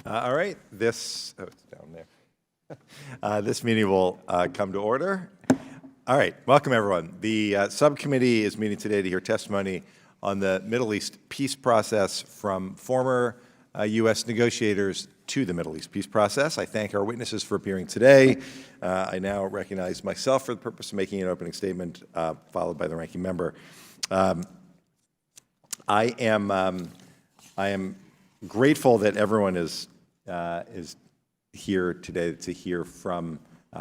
All right, it's down there. This meeting will come to order. All right, welcome everyone. The subcommittee is meeting today to hear testimony on the Middle East peace process from former U.S. negotiators to the Middle East peace process. I thank our witnesses for appearing today. I now recognize myself for the purpose of making an opening statement, followed by the ranking member. I am grateful that everyone is here today to hear from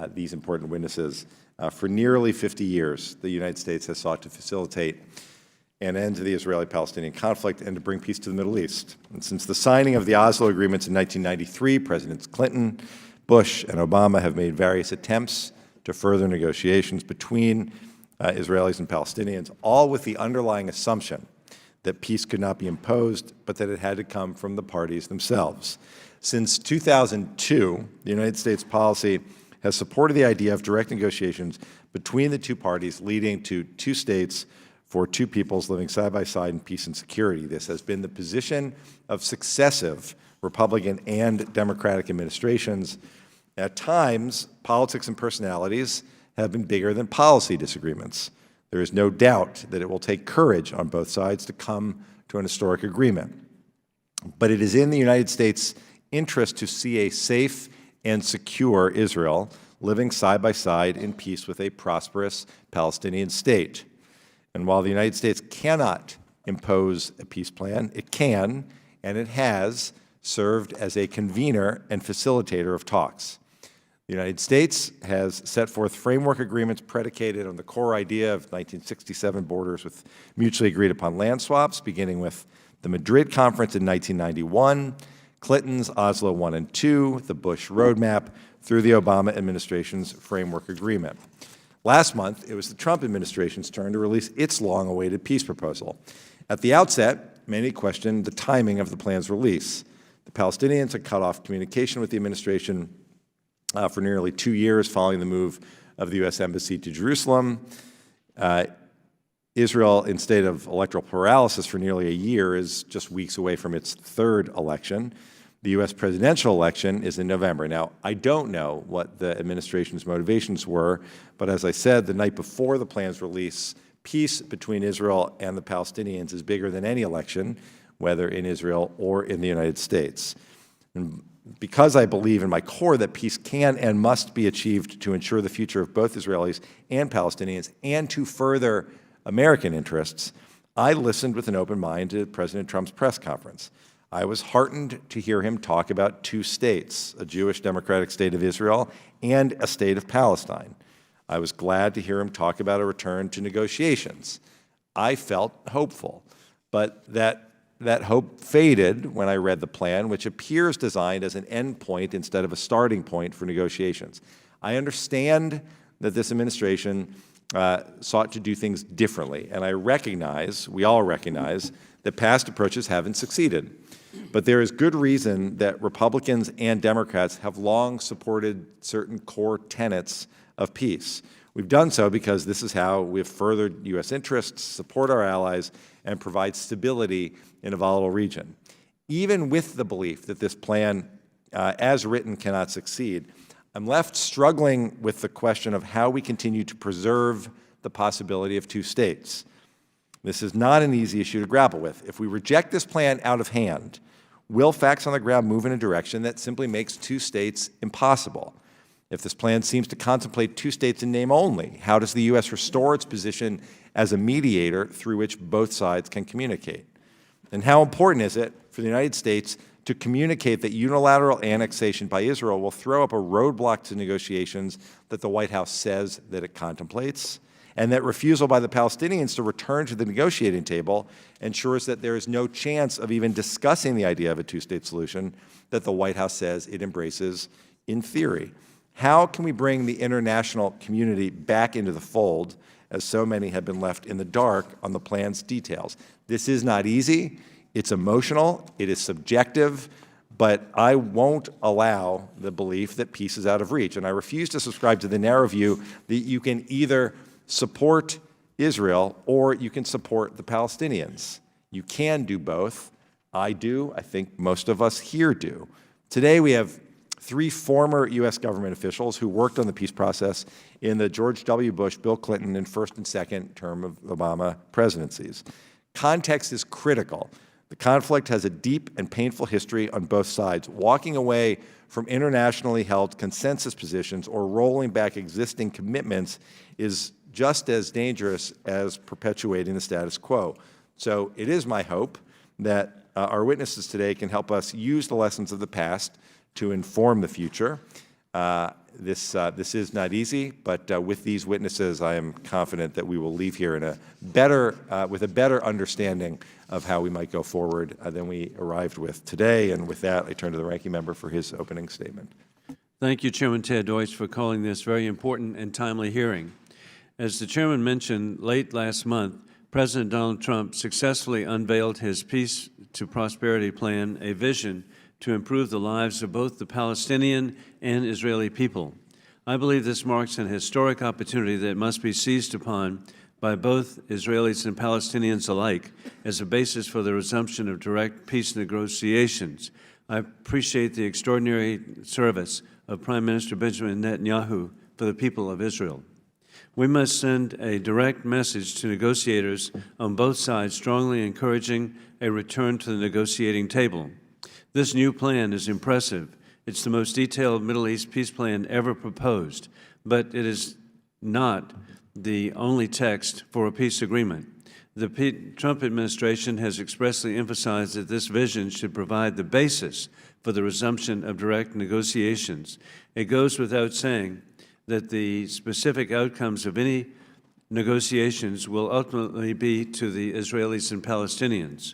these important witnesses. For nearly 50 years, the United States has sought to facilitate an end to the Israeli-Palestinian conflict and to bring peace to the Middle East. And since the signing of the Oslo agreements in 1993, Presidents Clinton, Bush, and Obama have made various attempts to further negotiations between Israelis and Palestinians, all with the underlying assumption that peace could not be imposed, but that it had to come from the parties themselves. Since 2002, the United States policy has supported the idea of direct negotiations between the two parties, leading to two states for two peoples living side by side in peace and security. This has been the position of successive Republican and Democratic administrations. At times, politics and personalities have been bigger than policy disagreements. There is no doubt that it will take courage on both sides to come to an historic agreement. But it is in the United States' interest to see a safe and secure Israel living side by side in peace with a prosperous Palestinian state. And while the United States cannot impose a peace plan, it can, and it has, served as a convener and facilitator of talks. The United States has set forth framework agreements predicated on the core idea of 1967 borders with mutually agreed upon land swaps, beginning with the Madrid Conference in 1991, Clinton's Oslo I and II, the Bush Roadmap, through the Obama administration's framework agreement. Last month, it was the Trump administration's turn to release its long-awaited peace proposal. At the outset, many questioned the timing of the plan's release. The Palestinians had cut off communication with the administration for nearly 2 years following the move of the U.S. Embassy to Jerusalem. Israel, in state of electoral paralysis for nearly a year, is just weeks away from its third election. The U.S. presidential election is in November. Now, I don't know what the administration's motivations were, but as I said, the night before the plan's release, peace between Israel and the Palestinians is bigger than any election, whether in Israel or in the United States. And because I believe in my core that peace can and must be achieved to ensure the future of both Israelis and Palestinians and to further American interests, I listened with an open mind to President Trump's press conference. I was heartened to hear him talk about two states, a Jewish democratic state of Israel and a state of Palestine. I was glad to hear him talk about a return to negotiations. I felt hopeful, but that hope faded when I read the plan, which appears designed as an end point instead of a starting point for negotiations. I understand that this administration sought to do things differently, and I recognize, we all recognize, that past approaches haven't succeeded. But there is good reason that Republicans and Democrats have long supported certain core tenets of peace. We've done so because this is how we've furthered U.S. interests, support our allies, and provide stability in a volatile region. Even with the belief that this plan, as written, cannot succeed, I'm left struggling with the question of how we continue to preserve the possibility of two states. This is not an easy issue to grapple with. If we reject this plan out of hand, will facts on the ground move in a direction that simply makes two states impossible? If this plan seems to contemplate two states in name only, how does the U.S. restore its position as a mediator through which both sides can communicate? And how important is it for the United States to communicate that unilateral annexation by Israel will throw up a roadblock to negotiations that the White House says that it contemplates, and that refusal by the Palestinians to return to the negotiating table ensures that there is no chance of even discussing the idea of a two-state solution that the White House says it embraces in theory? How can we bring the international community back into the fold, as so many have been left in the dark on the plan's details? This is not easy. It's emotional. It is subjective. But I won't allow the belief that peace is out of reach. And I refuse to subscribe to the narrow view that you can either support Israel or you can support the Palestinians. You can do both. I do. I think most of us here do. Today, we have 3 former U.S. government officials who worked on the peace process in the George W. Bush, Bill Clinton, and first and second term of Obama presidencies. Context is critical. The conflict has a deep and painful history on both sides. Walking away from internationally held consensus positions or rolling back existing commitments is just as dangerous as perpetuating the status quo. So it is my hope that our witnesses today can help us use the lessons of the past to inform the future. This is not easy, but with these witnesses, I am confident that we will leave here in with a better understanding of how we might go forward than we arrived with today. And with that, I turn to the ranking member for his opening statement. Thank you, Chairman Ted Deutsch, for calling this very important and timely hearing. As the Chairman mentioned, late last month, President Donald Trump successfully unveiled his Peace to Prosperity plan, a vision to improve the lives of both the Palestinian and Israeli people. I believe this marks an historic opportunity that must be seized upon by both Israelis and Palestinians alike as a basis for the resumption of direct peace negotiations. I appreciate the extraordinary service of Prime Minister Benjamin Netanyahu for the people of Israel. We must send a direct message to negotiators on both sides, strongly encouraging a return to the negotiating table. This new plan is impressive. It's the most detailed Middle East peace plan ever proposed, but it is not the only text for a peace agreement. The Trump administration has expressly emphasized that this vision should provide the basis for the resumption of direct negotiations. It goes without saying that the specific outcomes of any negotiations will ultimately be to the Israelis and Palestinians.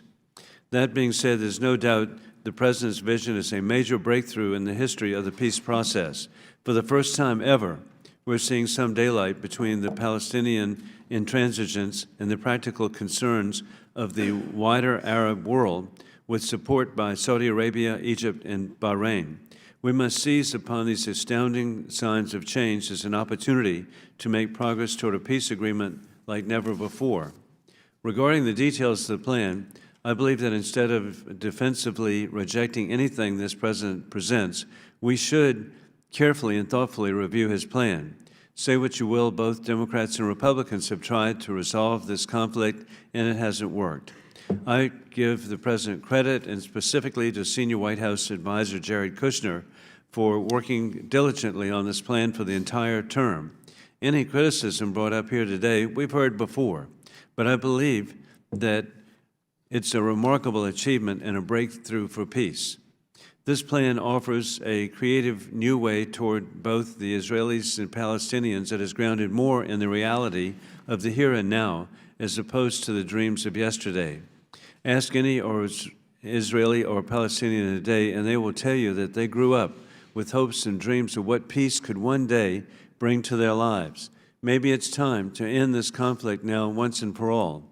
That being said, there's no doubt the President's vision is a major breakthrough in the history of the peace process. For the first time ever, we're seeing some daylight between the Palestinian intransigence and the practical concerns of the wider Arab world, with support by Saudi Arabia, Egypt, and Bahrain. We must seize upon these astounding signs of change as an opportunity to make progress toward a peace agreement like never before. Regarding the details of the plan, I believe that instead of defensively rejecting anything this President presents, we should carefully and thoughtfully review his plan. Say what you will, both Democrats and Republicans have tried to resolve this conflict, and it hasn't worked. I give the President credit, and specifically to Senior White House Advisor Jared Kushner, for working diligently on this plan for the entire term. Any criticism brought up here today, we've heard before, but I believe that it's a remarkable achievement and a breakthrough for peace. This plan offers a creative new way toward both the Israelis and Palestinians that is grounded more in the reality of the here and now as opposed to the dreams of yesterday. Ask any Israeli or Palestinian today, and they will tell you that they grew up with hopes and dreams of what peace could one day bring to their lives. Maybe it's time to end this conflict now once and for all.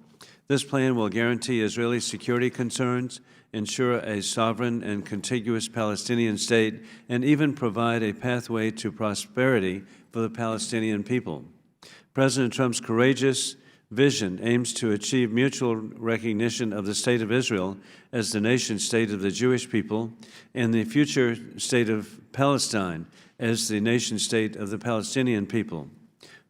This plan will guarantee Israeli security concerns, ensure a sovereign and contiguous Palestinian state, and even provide a pathway to prosperity for the Palestinian people. President Trump's courageous vision aims to achieve mutual recognition of the State of Israel as the nation-state of the Jewish people and the future state of Palestine as the nation-state of the Palestinian people.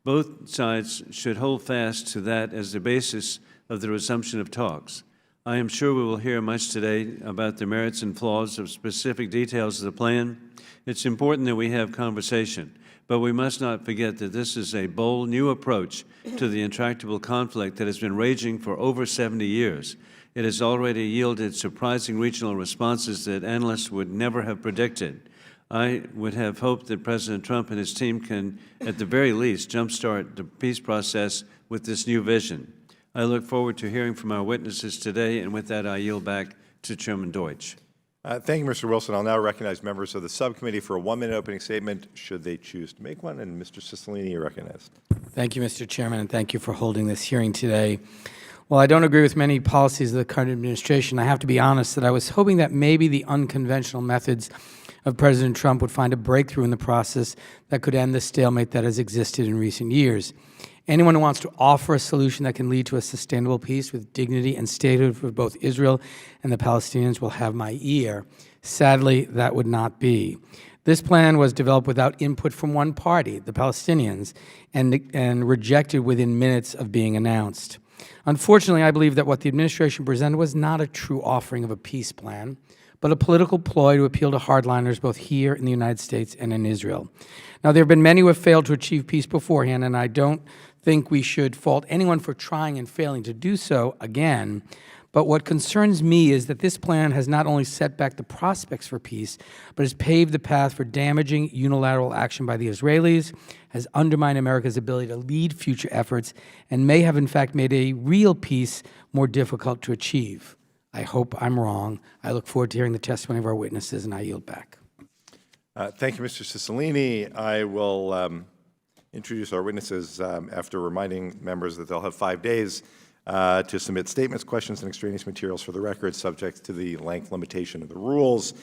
Both sides should hold fast to that as the basis of the resumption of talks. I am sure we will hear much today about the merits and flaws of specific details of the plan. It's important that we have conversation, but we must not forget that this is a bold new approach to the intractable conflict that has been raging for over 70 years. It has already yielded surprising regional responses that analysts would never have predicted. I would have hoped that President Trump and his team can, at the very least, jumpstart the peace process with this new vision. I look forward to hearing from our witnesses today, and with that, I yield back to Chairman Deutsch. Thank you, Mr. Wilson. I'll now recognize members of the subcommittee for a one-minute opening statement, should they choose to make one. And Mr. Cicilline, you're recognized. Thank you, Mr. Chairman, and thank you for holding this hearing today. While I don't agree with many policies of the current administration, I have to be honest that I was hoping that maybe the unconventional methods of President Trump would find a breakthrough in the process that could end the stalemate that has existed in recent years. Anyone who wants to offer a solution that can lead to a sustainable peace with dignity and statehood for both Israel and the Palestinians will have my ear. Sadly, that would not be. This plan was developed without input from one party, the Palestinians, and rejected within minutes of being announced. Unfortunately, I believe that what the administration presented was not a true offering of a peace plan, but a political ploy to appeal to hardliners both here in the United States and in Israel. Now, there have been many who have failed to achieve peace beforehand, and I don't think we should fault anyone for trying and failing to do so again. But what concerns me is that this plan has not only set back the prospects for peace, but has paved the path for damaging unilateral action by the Israelis, has undermined America's ability to lead future efforts, and may have in fact made a real peace more difficult to achieve. I hope I'm wrong. I look forward to hearing the testimony of our witnesses, and I yield back. Thank you, Mr. Cicilline. I will introduce our witnesses after reminding members that they'll have 5 days to submit statements, questions, and extraneous materials for the record, subject to the length limitation of the rules.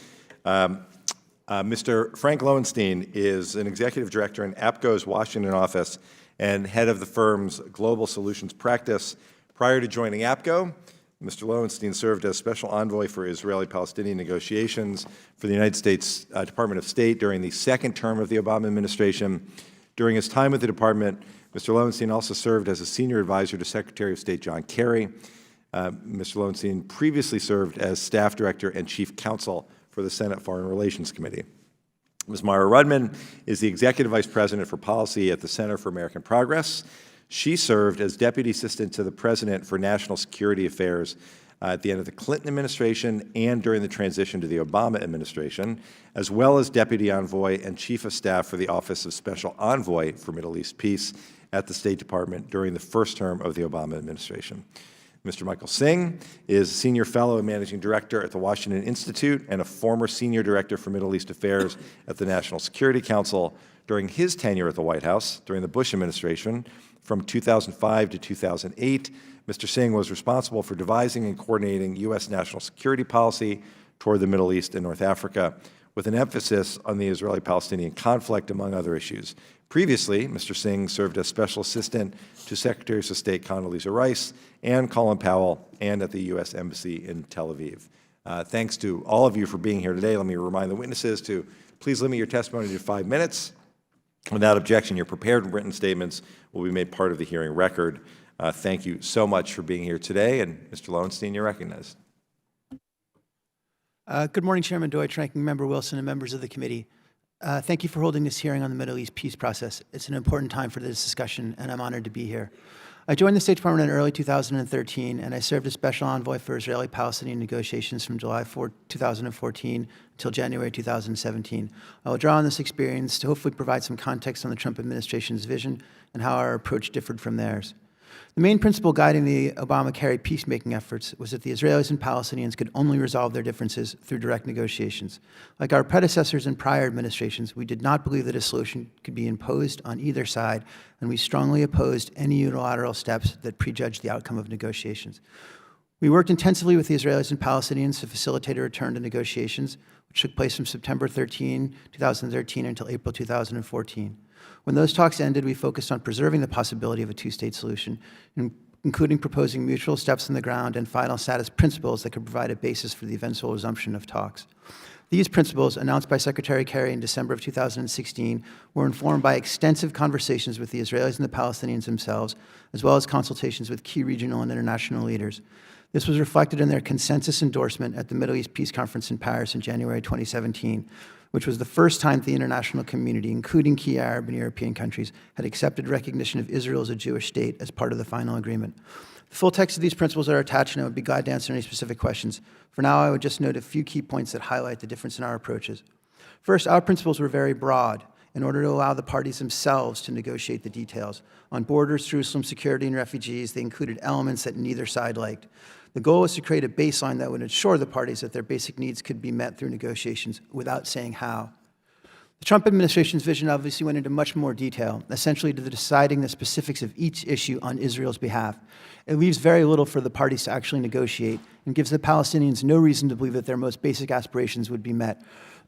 Mr. Frank Lowenstein is an executive director in APCO's Washington office and head of the firm's global solutions practice. Prior to joining APCO, Mr. Lowenstein served as special envoy for Israeli-Palestinian negotiations for the United States Department of State during the second term of the Obama administration. During his time with the department, Mr. Lowenstein also served as a senior advisor to Secretary of State John Kerry. Mr. Lowenstein previously served as staff director and chief counsel for the Senate Foreign Relations Committee. Ms. Myra Rudman is the executive vice president for policy at the Center for American Progress. She served as deputy assistant to the president for national security affairs at the end of the Clinton administration and during the transition to the Obama administration, as well as deputy envoy and chief of staff for the Office of Special Envoy for Middle East Peace at the State Department during the first term of the Obama administration. Mr. Michael Singh is a senior fellow and managing director at the Washington Institute and a former senior director for Middle East Affairs at the National Security Council. During his tenure at the White House during the Bush administration, from 2005 to 2008, Mr. Singh was responsible for devising and coordinating U.S. national security policy toward the Middle East and North Africa, with an emphasis on the Israeli-Palestinian conflict, among other issues. Previously, Mr. Singh served as special assistant to Secretaries of State Condoleezza Rice and Colin Powell, and at the U.S. Embassy in Tel Aviv. Thanks to all of you for being here today. Let me remind the witnesses to please limit your testimony to 5 minutes. Without objection, your prepared written statements will be made part of the hearing record. Thank you so much for being here today, and Mr. Lowenstein, you're recognized. Good morning, Chairman Deutsch, Ranking Member Wilson, and members of the committee. Thank you for holding this hearing on the Middle East peace process. It's an important time for this discussion, and I'm honored to be here. I joined the State Department in early 2013, and I served as Special Envoy for Israeli-Palestinian negotiations from July 4, 2014 until January 2017. I will draw on this experience to hopefully provide some context on the Trump administration's vision and how our approach differed from theirs. The main principle guiding the Obama-Kerry peacemaking efforts was that the Israelis and Palestinians could only resolve their differences through direct negotiations. Like our predecessors in prior administrations, we did not believe that a solution could be imposed on either side, and we strongly opposed any unilateral steps that prejudged the outcome of negotiations. We worked intensively with the Israelis and Palestinians to facilitate a return to negotiations, which took place from September 2013 until April 2014. When those talks ended, we focused on preserving the possibility of a two-state solution, including proposing mutual steps on the ground and final status principles that could provide a basis for the eventual resumption of talks. These principles, announced by Secretary Kerry in December of 2016, were informed by extensive conversations with the Israelis and the Palestinians themselves, as well as consultations with key regional and international leaders. This was reflected in their consensus endorsement at the Middle East Peace Conference in Paris in January 2017, which was the first time the international community, including key Arab and European countries, had accepted recognition of Israel as a Jewish state as part of the final agreement. The full text of these principles are attached, and I would be glad to answer any specific questions. For now, I would just note a few key points that highlight the difference in our approaches. First, our principles were very broad in order to allow the parties themselves to negotiate the details. On borders, Jerusalem, security, and refugees, they included elements that neither side liked. The goal was to create a baseline that would ensure the parties that their basic needs could be met through negotiations without saying how. The Trump administration's vision obviously went into much more detail, essentially to deciding the specifics of each issue on Israel's behalf. It leaves very little for the parties to actually negotiate and gives the Palestinians no reason to believe that their most basic aspirations would be met.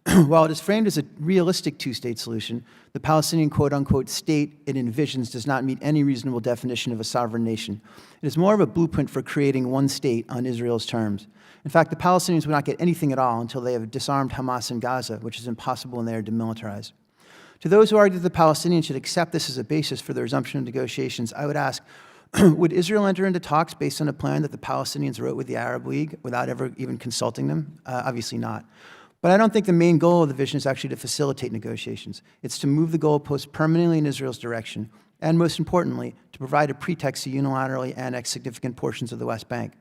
While it is framed as a realistic two-state solution, the Palestinian quote-unquote state it envisions does not meet any reasonable definition of a sovereign nation. It is more of a blueprint for creating one state on Israel's terms. In fact, the Palestinians would not get anything at all until they have disarmed Hamas in Gaza, which is impossible when they are demilitarized. To those who argue that the Palestinians should accept this as a basis for the resumption of negotiations, I would ask, would Israel enter into talks based on a plan that the Palestinians wrote with the Arab League without ever even consulting them? Obviously not. But I don't think the main goal of the vision is actually to facilitate negotiations. It's to move the goalposts permanently in Israel's direction, and most importantly, to provide a pretext to unilaterally annex significant portions of the West Bank.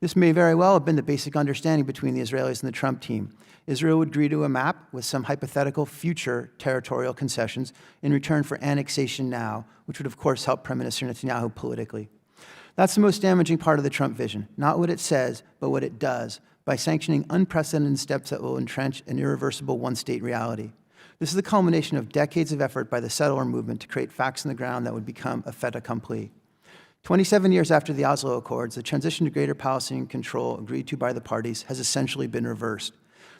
This may very well have been the basic understanding between the Israelis and the Trump team. Israel would agree to a map with some hypothetical future territorial concessions in return for annexation now, which would of course help Prime Minister Netanyahu politically. That's the most damaging part of the Trump vision, not what it says, but what it does, by sanctioning unprecedented steps that will entrench an irreversible one-state reality. This is the culmination of decades of effort by the settler movement to create facts on the ground that would become a fait accompli. 27 years after the Oslo Accords, the transition to greater Palestinian control agreed to by the parties has essentially been reversed.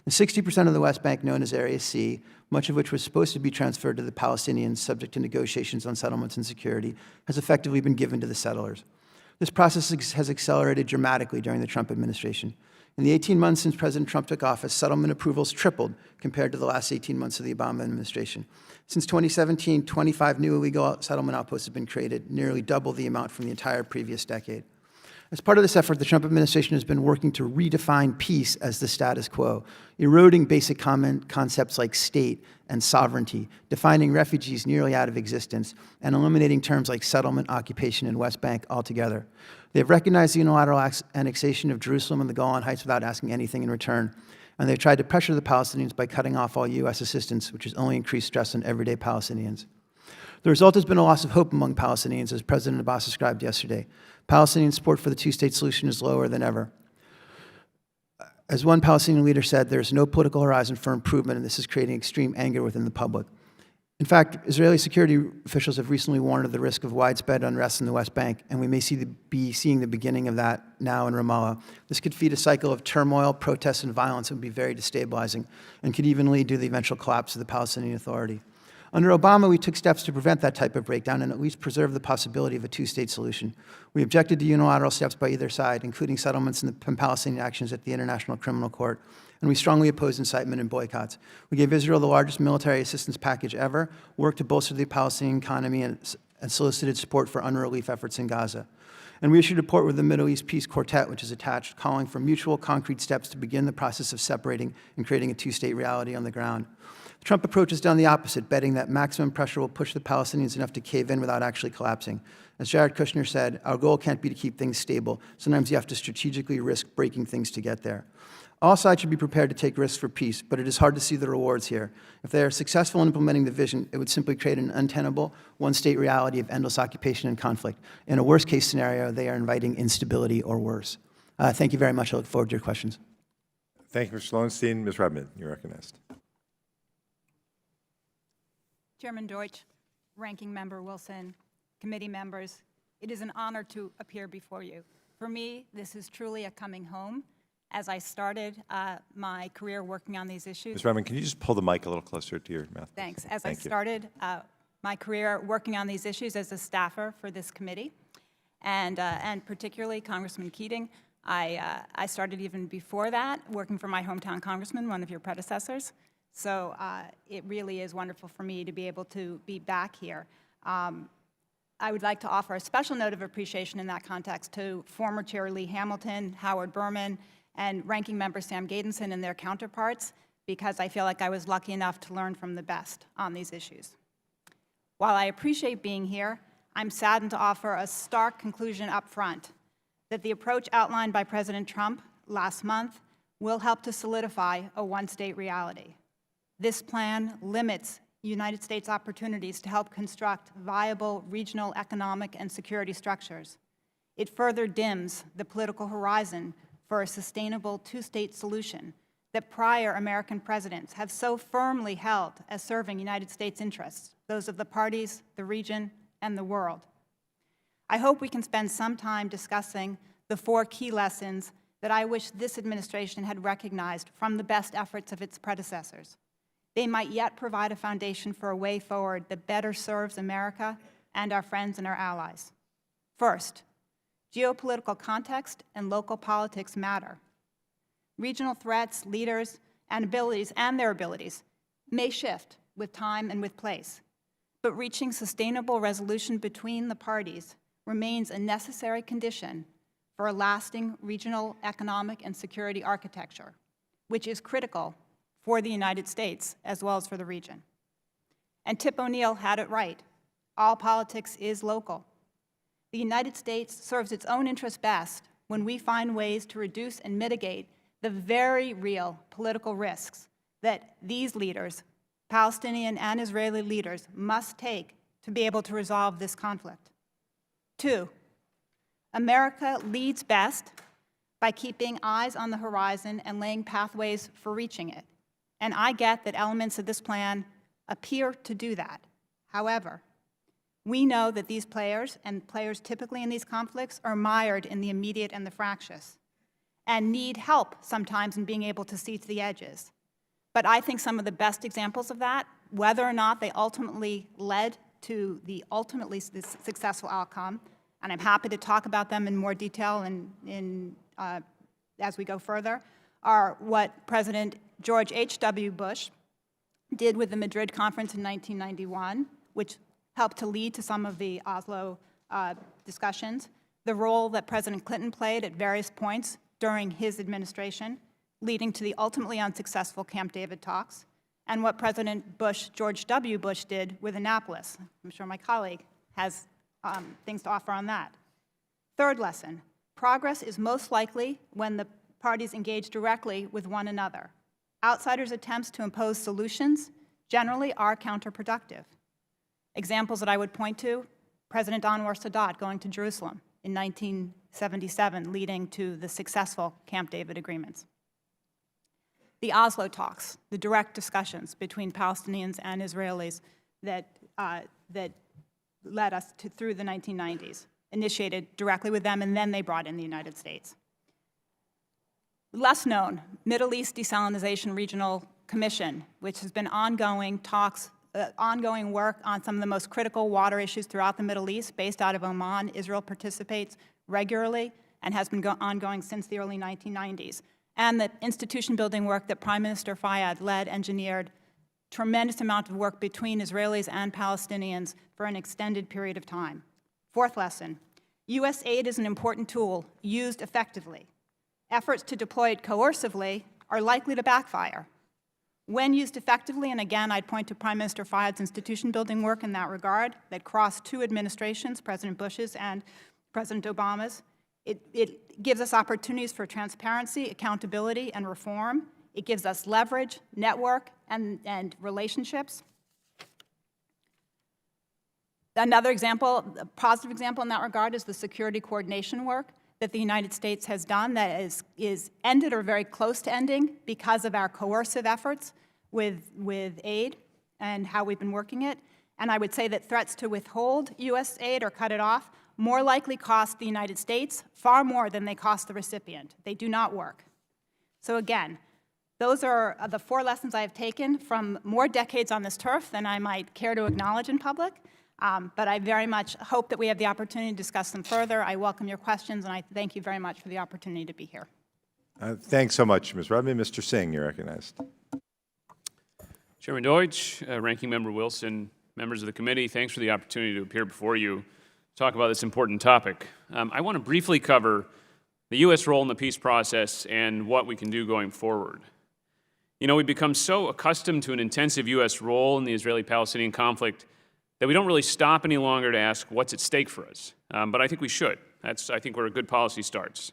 The 60% of the West Bank known as Area C, much of which was supposed to be transferred to the Palestinians subject to negotiations on settlements and security, has effectively been given to the settlers. This process has accelerated dramatically during the Trump administration. In the 18 months since President Trump took office, settlement approvals tripled compared to the last 18 months of the Obama administration. Since 2017, 25 new illegal settlement outposts have been created, nearly double the amount from the entire previous decade. As part of this effort, the Trump administration has been working to redefine peace as the status quo, eroding basic concepts like state and sovereignty, defining refugees nearly out of existence, and eliminating terms like settlement, occupation, and West Bank altogether. They have recognized the unilateral annexation of Jerusalem and the Golan Heights without asking anything in return, and they've tried to pressure the Palestinians by cutting off all U.S. assistance, which has only increased stress on everyday Palestinians. The result has been a loss of hope among Palestinians, as President Abbas described yesterday. Palestinian support for the two-state solution is lower than ever. As one Palestinian leader said, there is no political horizon for improvement, and this is creating extreme anger within the public. In fact, Israeli security officials have recently warned of the risk of widespread unrest in the West Bank, and we may be seeing the beginning of that now in Ramallah. This could feed a cycle of turmoil, protests, and violence that would be very destabilizing, and could even lead to the eventual collapse of the Palestinian Authority. Under Obama, we took steps to prevent that type of breakdown and at least preserve the possibility of a two-state solution. We objected to unilateral steps by either side, including settlements and the Palestinian actions at the International Criminal Court, and we strongly opposed incitement and boycotts. We gave Israel the largest military assistance package ever, worked to bolster the Palestinian economy, and solicited support for UNRWA relief efforts in Gaza. And we issued a report with the Middle East Peace Quartet, which is attached, calling for mutual concrete steps to begin the process of separating and creating a two-state reality on the ground. The Trump approach has done the opposite, betting that maximum pressure will push the Palestinians enough to cave in without actually collapsing. As Jared Kushner said, our goal can't be to keep things stable. Sometimes you have to strategically risk breaking things to get there. All sides should be prepared to take risks for peace, but it is hard to see the rewards here. If they are successful in implementing the vision, it would simply create an untenable, one-state reality of endless occupation and conflict. In a worst-case scenario, they are inviting instability or worse. Thank you very much. I look forward to your questions. Thank you, Mr. Lowenstein. Ms. Rudman, you're recognized. Chairman Deutsch, Ranking Member Wilson, committee members, it is an honor to appear before you. For me, this is truly a coming home. As I started my career working on these issues. Ms. Rudman, can you just pull the mic a little closer to your mouth? Thanks. As Thank I you. started my career working on these issues as a staffer for this committee, and particularly Congressman Keating, I started even before that working for my hometown congressman, one of your predecessors. So it really is wonderful for me to be able to be back here. I would like to offer a special note of appreciation in that context to former Chair Lee Hamilton, Howard Berman, and Ranking Member Sam Gadenson and their counterparts, because I feel like I was lucky enough to learn from the best on these issues. While I appreciate being here, I'm saddened to offer a stark conclusion up front, that the approach outlined by President Trump last month will help to solidify a one-state reality. This plan limits United States opportunities to help construct viable regional economic and security structures. It further dims the political horizon for a sustainable two-state solution that prior American presidents have so firmly held as serving United States interests, those of the parties, the region, and the world. I hope we can spend some time discussing the 4 key lessons that I wish this administration had recognized from the best efforts of its predecessors. they might yet provide a foundation for a way forward that better serves America and our friends and our allies. First, geopolitical context and local politics matter. Regional threats, leaders, and their abilities may shift with time and with place, but reaching sustainable resolution between the parties remains a necessary condition for a lasting regional economic and security architecture, which is critical for the United States as well as for the region. And Tip O'Neill had it right. All politics is local. The United States serves its own interests best when we find ways to reduce and mitigate the very real political risks that these leaders, Palestinian and Israeli leaders, must take to be able to resolve this conflict. Two, America leads best by keeping eyes on the horizon and laying pathways for reaching it. And I get that elements of this plan appear to do that. However, we know that these players, and players typically in these conflicts, are mired in the immediate and the fractious, and need help sometimes in being able to see to the edges. But I think some of the best examples of that, whether or not they ultimately led to the ultimately successful outcome, and I'm happy to talk about them in more detail as we go further, are what President George H.W. Bush did with the Madrid Conference in 1991, which helped to lead to some of the Oslo discussions, the role that President Clinton played at various points during his administration, leading to the ultimately unsuccessful Camp David talks, and what President George W. Bush did with Annapolis. I'm sure my colleague has things to offer on that. Third lesson, progress is most likely when the parties engage directly with one another. Outsiders' attempts to impose solutions generally are counterproductive. Examples that I would point to, President Anwar Sadat going to Jerusalem in 1977, leading to the successful Camp David agreements. The Oslo talks, the direct discussions between Palestinians and Israelis that led us through the 1990s, initiated directly with them, and then they brought in the United States. Less known, Middle East Desalination Regional Commission, which has been ongoing talks, ongoing work on some of the most critical water issues throughout the Middle East, based out of Oman. Israel participates regularly and has been ongoing since the early 1990s. And the institution building work that Prime Minister Fayyad led, engineered, tremendous amount of work between Israelis and Palestinians for an extended period of time. Fourth lesson, U.S. aid is an important tool used effectively. Efforts to deploy it coercively are likely to backfire. When used effectively, and again, I'd point to Prime Minister Fayyad's institution building work in that regard that crossed two administrations, President Bush's and President Obama's, it gives us opportunities for transparency, accountability, and reform. It gives us leverage, network, and relationships. Another example, a positive example in that regard, is the security coordination work that the United States has done that is ended or very close to ending because of our coercive efforts with aid and how we've been working it. And I would say that threats to withhold U.S. aid or cut it off more likely cost the United States far more than they cost the recipient. They do not work. So again, those are the four lessons I have taken from more decades on this turf than I might care to acknowledge in public. But I very much hope that we have the opportunity to discuss them further. I welcome your questions, and I thank you very much for the opportunity to be here. Thanks so much, Ms. Rudman. Mr. Singh, you're recognized. Chairman Deutsch, Ranking Member Wilson, members of the committee, thanks for the opportunity to appear before you to talk about this important topic. I want to briefly cover the U.S. role in the peace process and what we can do going forward. You know, we've become so accustomed to an intensive U.S. role in the Israeli-Palestinian conflict that we don't really stop any longer to ask what's at stake for us. But I think we should. That's, I think, where a good policy starts.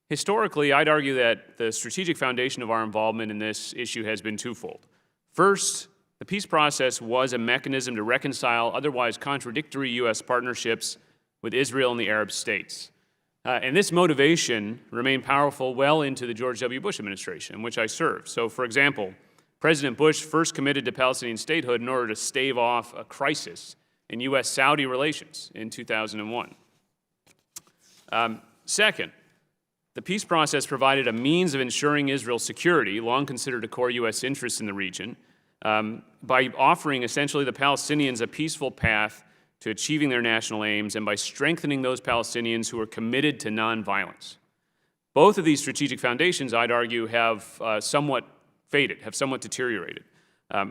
Historically, I'd argue that the strategic foundation of our involvement in this issue has been twofold. First, the peace process was a mechanism to reconcile otherwise contradictory U.S. partnerships with Israel and the Arab states. And this motivation remained powerful well into the George W. Bush administration, in which I served. So, for example, President Bush first committed to Palestinian statehood in order to stave off a crisis in U.S.-Saudi relations in 2001. Second, the peace process provided a means of ensuring Israel's security, long considered a core U.S. interest in the region, by offering essentially the Palestinians a peaceful path to achieving their national aims and by strengthening those Palestinians who are committed to nonviolence. Both of these strategic foundations, I'd argue, have somewhat faded, have somewhat deteriorated.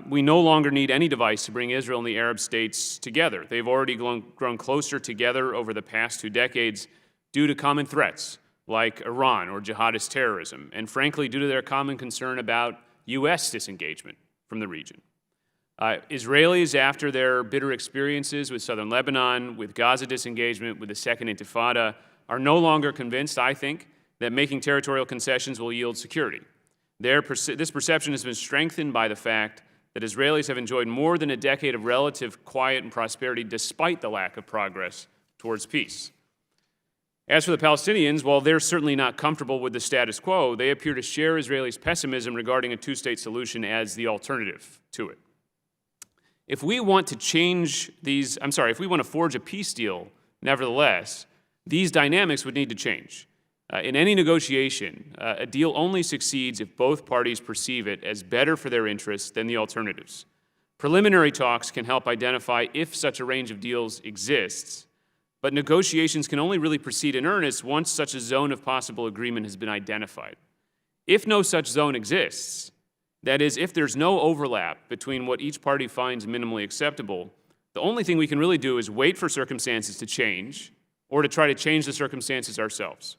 We no longer need any device to bring Israel and the Arab states together. They've already grown closer together over the past 2 decades due to common threats like Iran or jihadist terrorism, and frankly, due to their common concern about U.S. disengagement from the region. Israelis, after their bitter experiences with southern Lebanon, with Gaza disengagement, with the Second Intifada, are no longer convinced, I think, that making territorial concessions will yield security. This perception has been strengthened by the fact that Israelis have enjoyed more than a decade of relative quiet and prosperity despite the lack of progress towards peace. As for the Palestinians, while they're certainly not comfortable with the status quo, they appear to share Israelis' pessimism regarding a two-state solution as the alternative to it. If we want to forge a peace deal, nevertheless, these dynamics would need to change. In any negotiation, a deal only succeeds if both parties perceive it as better for their interests than the alternatives. Preliminary talks can help identify if such a range of deals exists, but negotiations can only really proceed in earnest once such a zone of possible agreement has been identified. If no such zone exists, that is, if there's no overlap between what each party finds minimally acceptable, the only thing we can really do is wait for circumstances to change or to try to change the circumstances ourselves.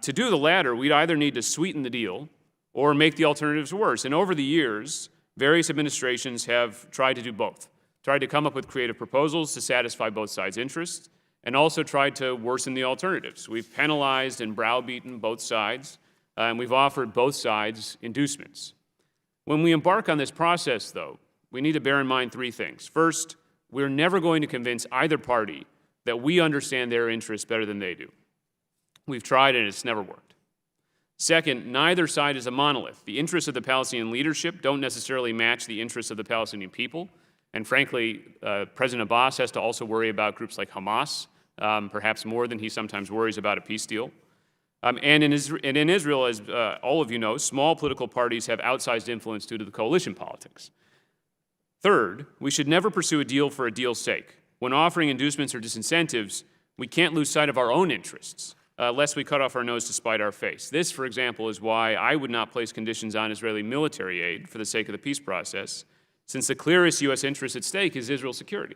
To do the latter, we'd either need to sweeten the deal or make the alternatives worse. And over the years, various administrations have tried to do both, tried to come up with creative proposals to satisfy both sides' interests, and also tried to worsen the alternatives. We've penalized and browbeaten both sides, and we've offered both sides inducements. When we embark on this process, though, we need to bear in mind 3 things. First, we're never going to convince either party that we understand their interests better than they do. We've tried and it's never worked. Second, neither side is a monolith. The interests of the Palestinian leadership don't necessarily match the interests of the Palestinian people. And frankly, President Abbas has to also worry about groups like Hamas, perhaps more than he sometimes worries about a peace deal. And in Israel, as all of you know, small political parties have outsized influence due to the coalition politics. Third, we should never pursue a deal for a deal's sake. When offering inducements or disincentives, we can't lose sight of our own interests, lest we cut off our nose to spite our face. This, for example, is why I would not place conditions on Israeli military aid for the sake of the peace process, since the clearest U.S. interest at stake is Israel's security.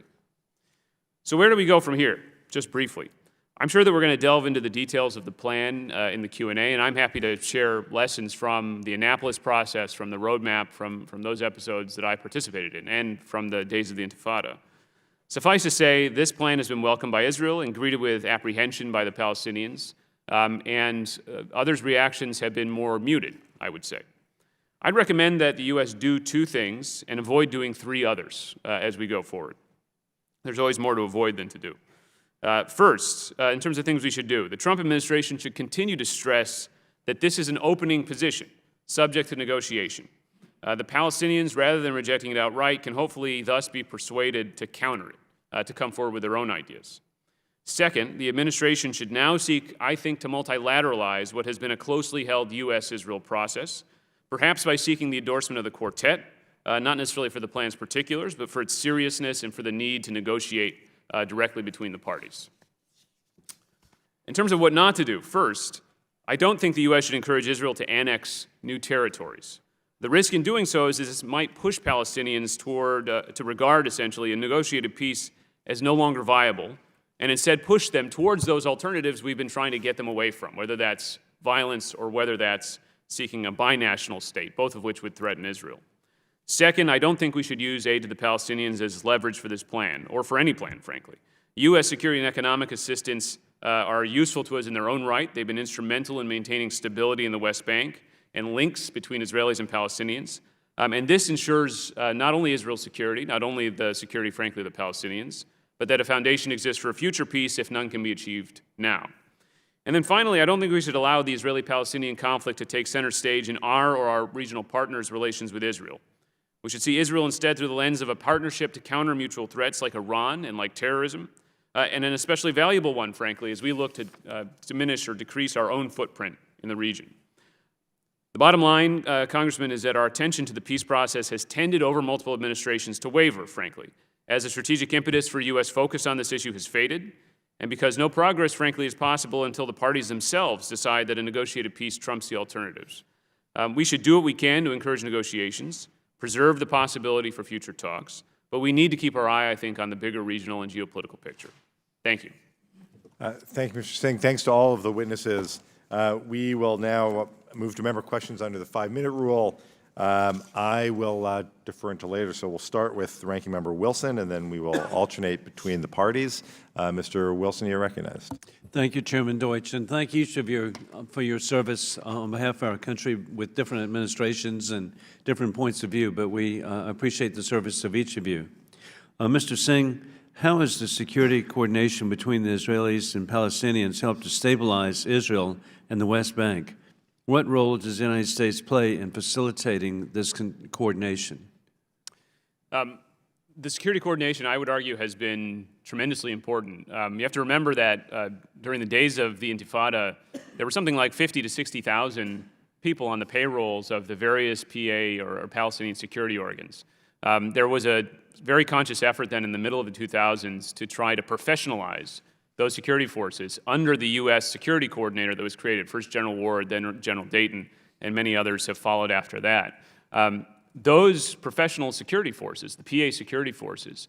So where do we go from here? Just briefly. I'm sure that we're going to delve into the details of the plan in the Q&A, and I'm happy to share lessons from the Annapolis process, from the roadmap, from those episodes that I participated in, and from the days of the Intifada. Suffice to say, this plan has been welcomed by Israel and greeted with apprehension by the Palestinians, and others' reactions have been more muted, I would say. I'd recommend that the U.S. do 2 things and avoid doing 3 others as we go forward. There's always more to avoid than to do. First, in terms of things we should do, the Trump administration should continue to stress that this is an opening position, subject to negotiation. The Palestinians, rather than rejecting it outright, can hopefully thus be persuaded to counter it, to come forward with their own ideas. Second, the administration should now seek, I think, to multilateralize what has been a closely held U.S.-Israel process, perhaps by seeking the endorsement of the Quartet, not necessarily for the plan's particulars, but for its seriousness and for the need to negotiate directly between the parties. In terms of what not to do, first, I don't think the U.S. should encourage Israel to annex new territories. The risk in doing so is that this might push Palestinians to regard, essentially, a negotiated peace as no longer viable, and instead push them towards those alternatives we've been trying to get them away from, whether that's violence or whether that's seeking a binational state, both of which would threaten Israel. Second, I don't think we should use aid to the Palestinians as leverage for this plan, or for any plan, frankly. U.S. security and economic assistance are useful to us in their own right. They've been instrumental in maintaining stability in the West Bank and links between Israelis and Palestinians. And this ensures not only Israel's security, not only the security, frankly, of the Palestinians, but that a foundation exists for a future peace if none can be achieved now. And then finally, I don't think we should allow the Israeli-Palestinian conflict to take center stage in our or our regional partners' relations with Israel. We should see Israel instead through the lens of a partnership to counter mutual threats like Iran and like terrorism, and an especially valuable one, frankly, as we look to diminish or decrease our own footprint in the region. The bottom line, Congressman, is that our attention to the peace process has tended over multiple administrations to waver, frankly, as the strategic impetus for U.S. focus on this issue has faded, and because no progress, frankly, is possible until the parties themselves decide that a negotiated peace trumps the alternatives. We should do what we can to encourage negotiations, preserve the possibility for future talks, but we need to keep our eye, I think, on the bigger regional and geopolitical picture. Thank you. Thank you, Mr. Singh. Thanks to all of the witnesses. We will now move to member questions under the 5-minute rule. I will defer until later, so we'll start with the Ranking Member Wilson, and then we will alternate between the parties. Mr. Wilson, you're recognized. Thank you, Chairman Deutsch, and thank each of you for your service on behalf of our country with different administrations and different points of view, but we appreciate the service of each of you. Mr. Singh, how has the security coordination between the Israelis and Palestinians helped to stabilize Israel and the West Bank? What role does the United States play in facilitating this coordination? The security coordination, I would argue, has been tremendously important. You have to remember that during the days of the Intifada, there were something like 50 to 60,000 people on the payrolls of the various PA or Palestinian security organs. There was a very conscious effort then in the middle of the 2000s to try to professionalize those security forces under the U.S. security coordinator that was created, first General Ward, then General Dayton, and many others have followed after that. Those professional security forces, the PA security forces,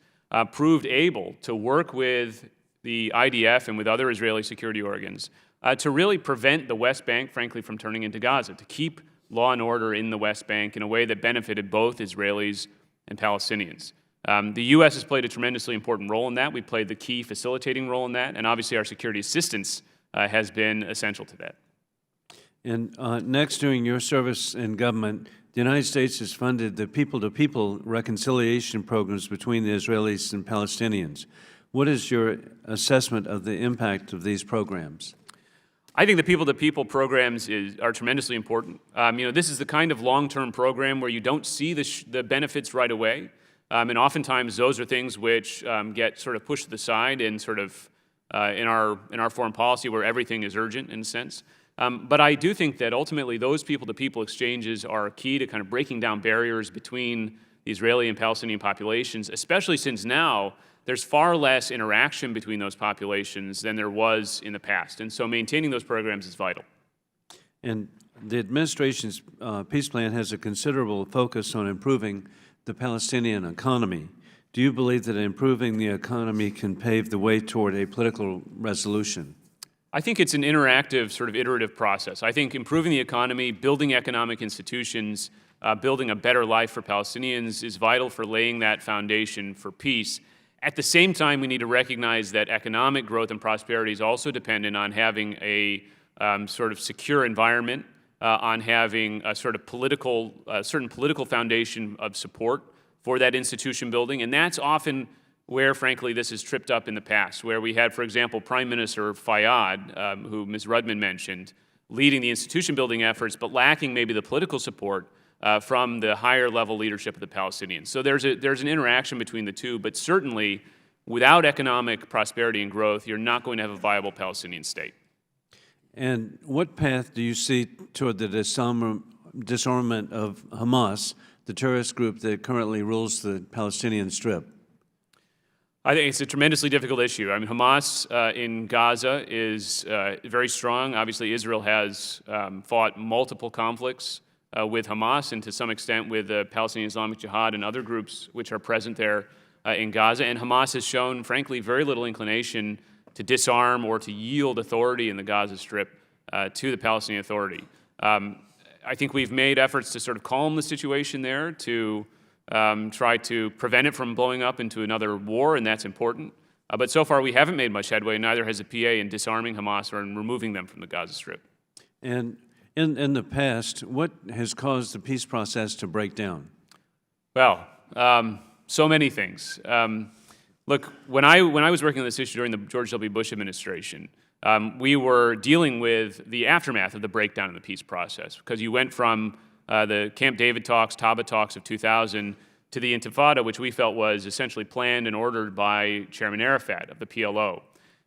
proved able to work with the IDF and with other Israeli security organs to really prevent the West Bank, frankly, from turning into Gaza, to keep law and order in the West Bank in a way that benefited both Israelis and Palestinians. The U.S. has played a tremendously important role in that. We played the key facilitating role in that, and obviously our security assistance has been essential to that. And next, during your service in government, the United States has funded the people-to-people reconciliation programs between the Israelis and Palestinians. What is your assessment of the impact of these programs? I think the people-to-people programs are tremendously important. This is the kind of long-term program where you don't see the benefits right away. And oftentimes those are things which get sort of pushed to the side in sort of in our foreign policy where everything is urgent in a sense. But I do think that ultimately those people-to-people exchanges are key to kind of breaking down barriers between the Israeli and Palestinian populations, especially since now there's far less interaction between those populations than there was in the past. And so maintaining those programs is vital. And the administration's peace plan has a considerable focus on improving the Palestinian economy. Do you believe that improving the economy can pave the way toward a political resolution? I think it's an interactive, sort of iterative process. I think improving the economy, building economic institutions, building a better life for Palestinians is vital for laying that foundation for peace. At the same time, we need to recognize that economic growth and prosperity is also dependent on having a sort of secure environment, on having a sort of certain political foundation of support for that institution building. And that's often where, frankly, this is tripped up in the past, where we had, for example, Prime Minister Fayyad, who Ms. Rudman mentioned, leading the institution building efforts, but lacking maybe the political support from the higher level leadership of the Palestinians. So there's an interaction between the two, but certainly without economic prosperity and growth, you're not going to have a viable Palestinian state. And what path do you see toward the disarmament of Hamas, the terrorist group that currently rules the Palestinian Strip? I think it's a tremendously difficult issue. I mean, Hamas in Gaza is very strong. Obviously, Israel has fought multiple conflicts with Hamas and to some extent with the Palestinian Islamic Jihad and other groups which are present there in Gaza. And Hamas has shown, frankly, very little inclination to disarm or to yield authority in the Gaza Strip to the Palestinian Authority. I think we've made efforts to sort of calm the situation there, to try to prevent it from blowing up into another war, and that's important. But so far we haven't made much headway, neither has the PA in disarming Hamas or in removing them from the Gaza Strip. And in the past, what has caused the peace process to break down? Well, so many things. Look, when I was working on this issue during the George W. Bush administration, we were dealing with the aftermath of the breakdown in the peace process, because you went from the Camp David talks, Taba talks of 2000, to the Intifada, which we felt was essentially planned and ordered by Chairman Arafat of the PLO.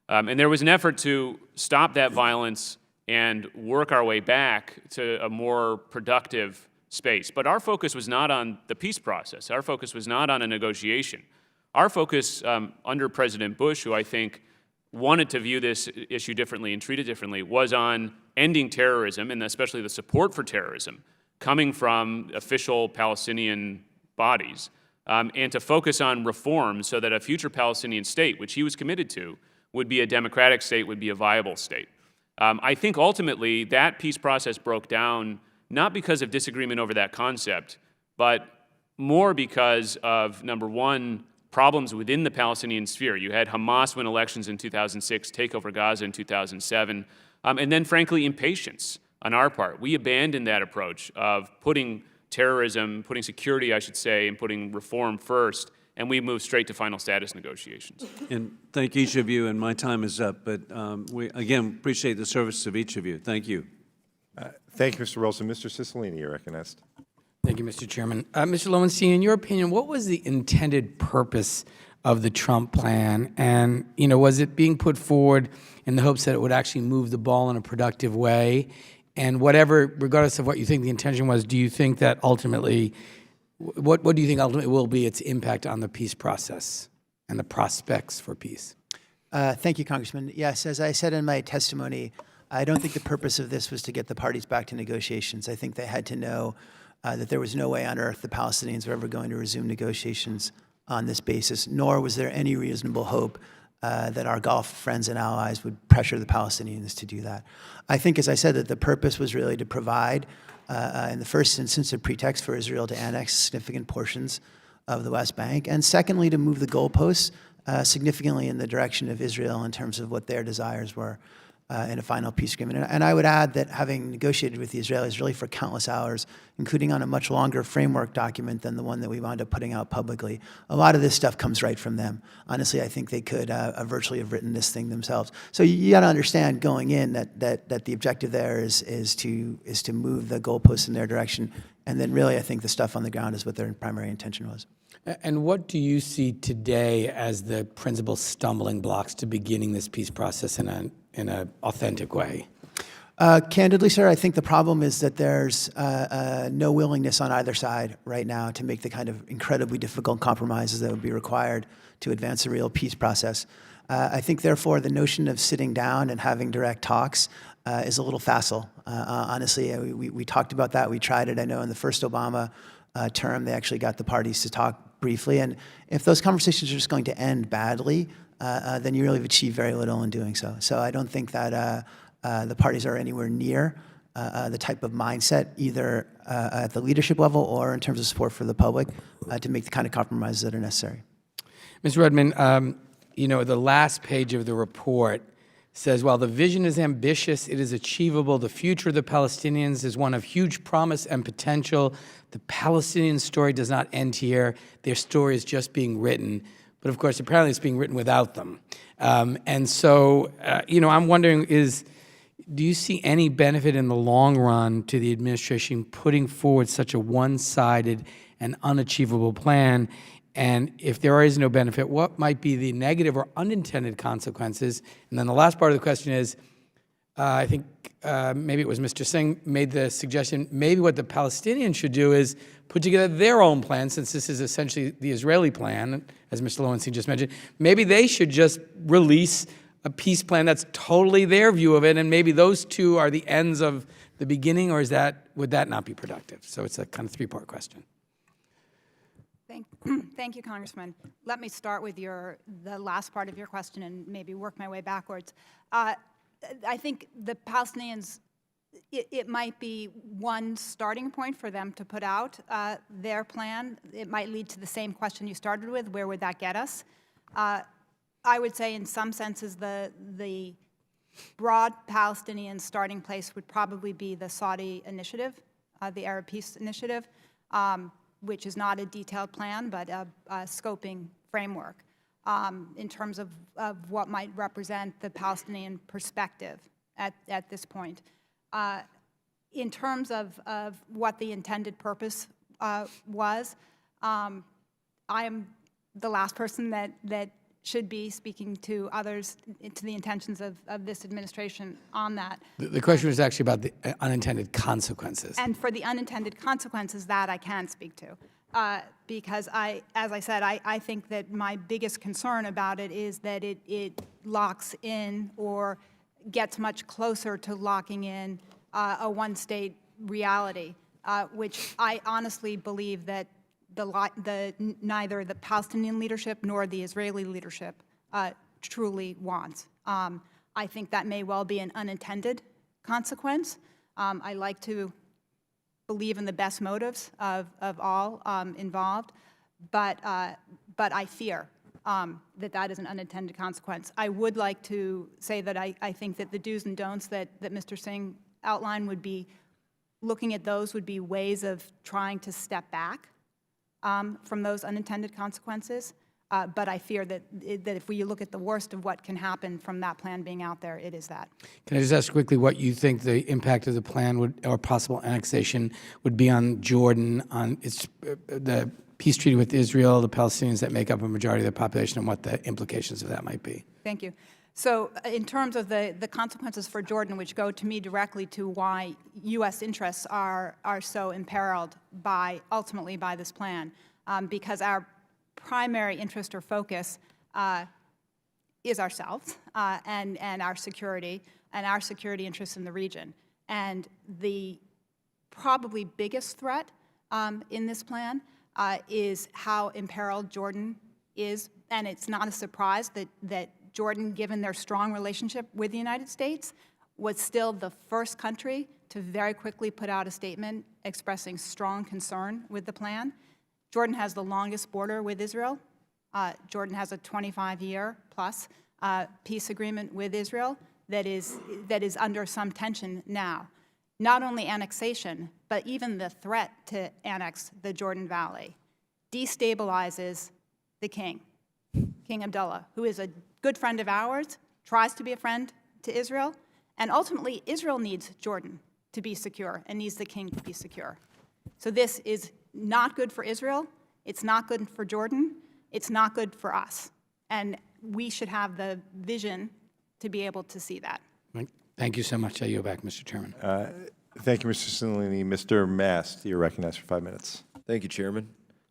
And there was an effort to stop that violence and work our way back to a more productive space. But our focus was not on the peace process. Our focus was not on a negotiation. Our focus under President Bush, who I think wanted to view this issue differently and treat it differently, was on ending terrorism, and especially the support for terrorism coming from official Palestinian bodies, and to focus on reforms so that a future Palestinian state, which he was committed to, would be a democratic state, would be a viable state. I think ultimately that peace process broke down not because of disagreement over that concept, but more because of, number one, problems within the Palestinian sphere. You had Hamas win elections in 2006, take over Gaza in 2007, and then, frankly, impatience on our part. We abandoned that approach of putting terrorism, putting security, I should say, and putting reform first, and we moved straight to final status negotiations. And thank each of you, and my time is up, but we, again, appreciate the service of each of you. Thank you. Thank you, Mr. Wilson. Mr. Cicilline, you're recognized. Thank you, Mr. Chairman. Mr. Lowenstein, in your opinion, what was the intended purpose of the Trump plan? And, was it being put forward in the hopes that it would actually move the ball in a productive way? And whatever, regardless of what you think the intention was, do you think that ultimately, what do you think ultimately will be its impact on the peace process and the prospects for peace? Thank you, Congressman. Yes, as I said in my testimony, I don't think the purpose of this was to get the parties back to negotiations. I think they had to know that there was no way on earth the Palestinians were ever going to resume negotiations on this basis, nor was there any reasonable hope that our Gulf friends and allies would pressure the Palestinians to do that. I think, as I said, that the purpose was really to provide, in the first instance, a pretext for Israel to annex significant portions of the West Bank, and secondly, to move the goalposts significantly in the direction of Israel in terms of what their desires were in a final peace agreement. And I would add that having negotiated with the Israelis really for countless hours, including on a much longer framework document than the one that we wound up putting out publicly, a lot of this stuff comes right from them. Honestly, I think they could virtually have written this thing themselves. So you got to understand going in that the objective there is to move the goalposts in their direction, and then really I think the stuff on the ground is what their primary intention was. And what do you see today as the principal stumbling blocks to beginning this peace process in an authentic way? Candidly, sir, I think the problem is that there's no willingness on either side right now to make the kind of incredibly difficult compromises that would be required to advance a real peace process. I think, therefore, the notion of sitting down and having direct talks is a little facile. Honestly, we talked about that. We tried it. I know in the first Obama term, they actually got the parties to talk briefly. And if those conversations are just going to end badly, then you really have achieved very little in doing so. So I don't think that the parties are anywhere near the type of mindset, either at the leadership level or in terms of support for the public, to make the kind of compromises that are necessary. Ms. Rudman, the last page of the report says, while the vision is ambitious, it is achievable. The future of the Palestinians is one of huge promise and potential. The Palestinian story does not end here. Their story is just being written. But of course, apparently it's being written without them. And so, I'm wondering do you see any benefit in the long run to the administration putting forward such a one-sided and unachievable plan? And if there is no benefit, what might be the negative or unintended consequences? And then the last part of the question is, I think maybe it was Mr. Singh made the suggestion, maybe what the Palestinians should do is put together their own plan, since this is essentially the Israeli plan, as Mr. Lowenstein just mentioned. Maybe they should just release a peace plan that's totally their view of it, and maybe those two are the ends of the beginning, or would that not be productive? So it's a kind of three-part question. Thank you, Congressman. Let me start with the last part of your question and maybe work my way backwards. I think the Palestinians, it might be one starting point for them to put out their plan. It might lead to the same question you started with, where would that get us? I would say in some senses the broad Palestinian starting place would probably be the Saudi initiative, the Arab Peace Initiative, which is not a detailed plan, but a scoping framework in terms of what might represent the Palestinian perspective at this point. In terms of what the intended purpose was, I am the last person that should be speaking to others, to the intentions of this administration on that. The question was actually about the unintended consequences. And for the unintended consequences, that I can speak to. Because as I said, I think that my biggest concern about it is that it locks in or gets much closer to locking in a one-state reality, which I honestly believe that neither the Palestinian leadership nor the Israeli leadership truly wants. I think that may well be an unintended consequence. I like to believe in the best motives of all involved, but I fear that is an unintended consequence. I would like to say that I think that the do's and don'ts that Mr. Singh outlined would be, looking at those would be ways of trying to step back from those unintended consequences. But I fear that if we look at the worst of what can happen from that plan being out there, it is that. Can I just ask quickly what you think the impact of the plan would, or possible annexation would be on Jordan, on its the peace treaty with Israel, the Palestinians that make up a majority of the population, and what the implications of that might be? Thank you. So in terms of the consequences for Jordan, which go to me directly to why U.S. interests are so imperiled ultimately by this plan, because our primary interest or focus is ourselves and our security interests in the region. And the probably biggest threat in this plan is how imperiled Jordan is. And it's not a surprise that Jordan, given their strong relationship with the United States, was still the first country to very quickly put out a statement expressing strong concern with the plan. Jordan has the longest border with Israel. Jordan has a 25-year-plus peace agreement with Israel that is under some tension now. Not only annexation, but even the threat to annex the Jordan Valley destabilizes the king, King Abdullah, who is a good friend of ours, tries to be a friend to Israel, and ultimately Israel needs Jordan to be secure and needs the king to be secure. So this is not good for Israel, it's not good for Jordan, it's not good for us. And we should have the vision to be able to see that. Thank you so much. I yield back, Mr. Chairman. Thank you, Mr. Cellini. Mr. Mast, you're recognized for 5 minutes. Thank you, Chairman.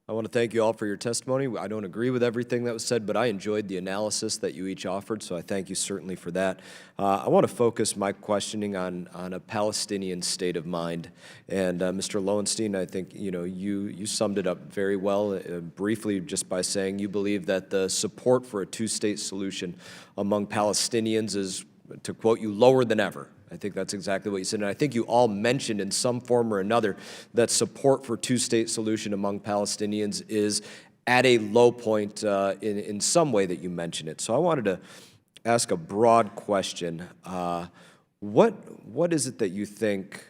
I want to thank you all for your testimony. I don't agree with everything that was said, but I enjoyed the analysis that you each offered, so I thank you certainly for that. I want to focus my questioning on a Palestinian state of mind. And Mr. Lowenstein, I think you summed it up very well, briefly, just by saying you believe that the support for a two-state solution among Palestinians is, to quote you, lower than ever. I think that's exactly what you said. And I think you all mentioned in some form or another that support for two-state solution among Palestinians is at a low point in some way that you mentioned it. So I wanted to ask a broad question. What is it that you think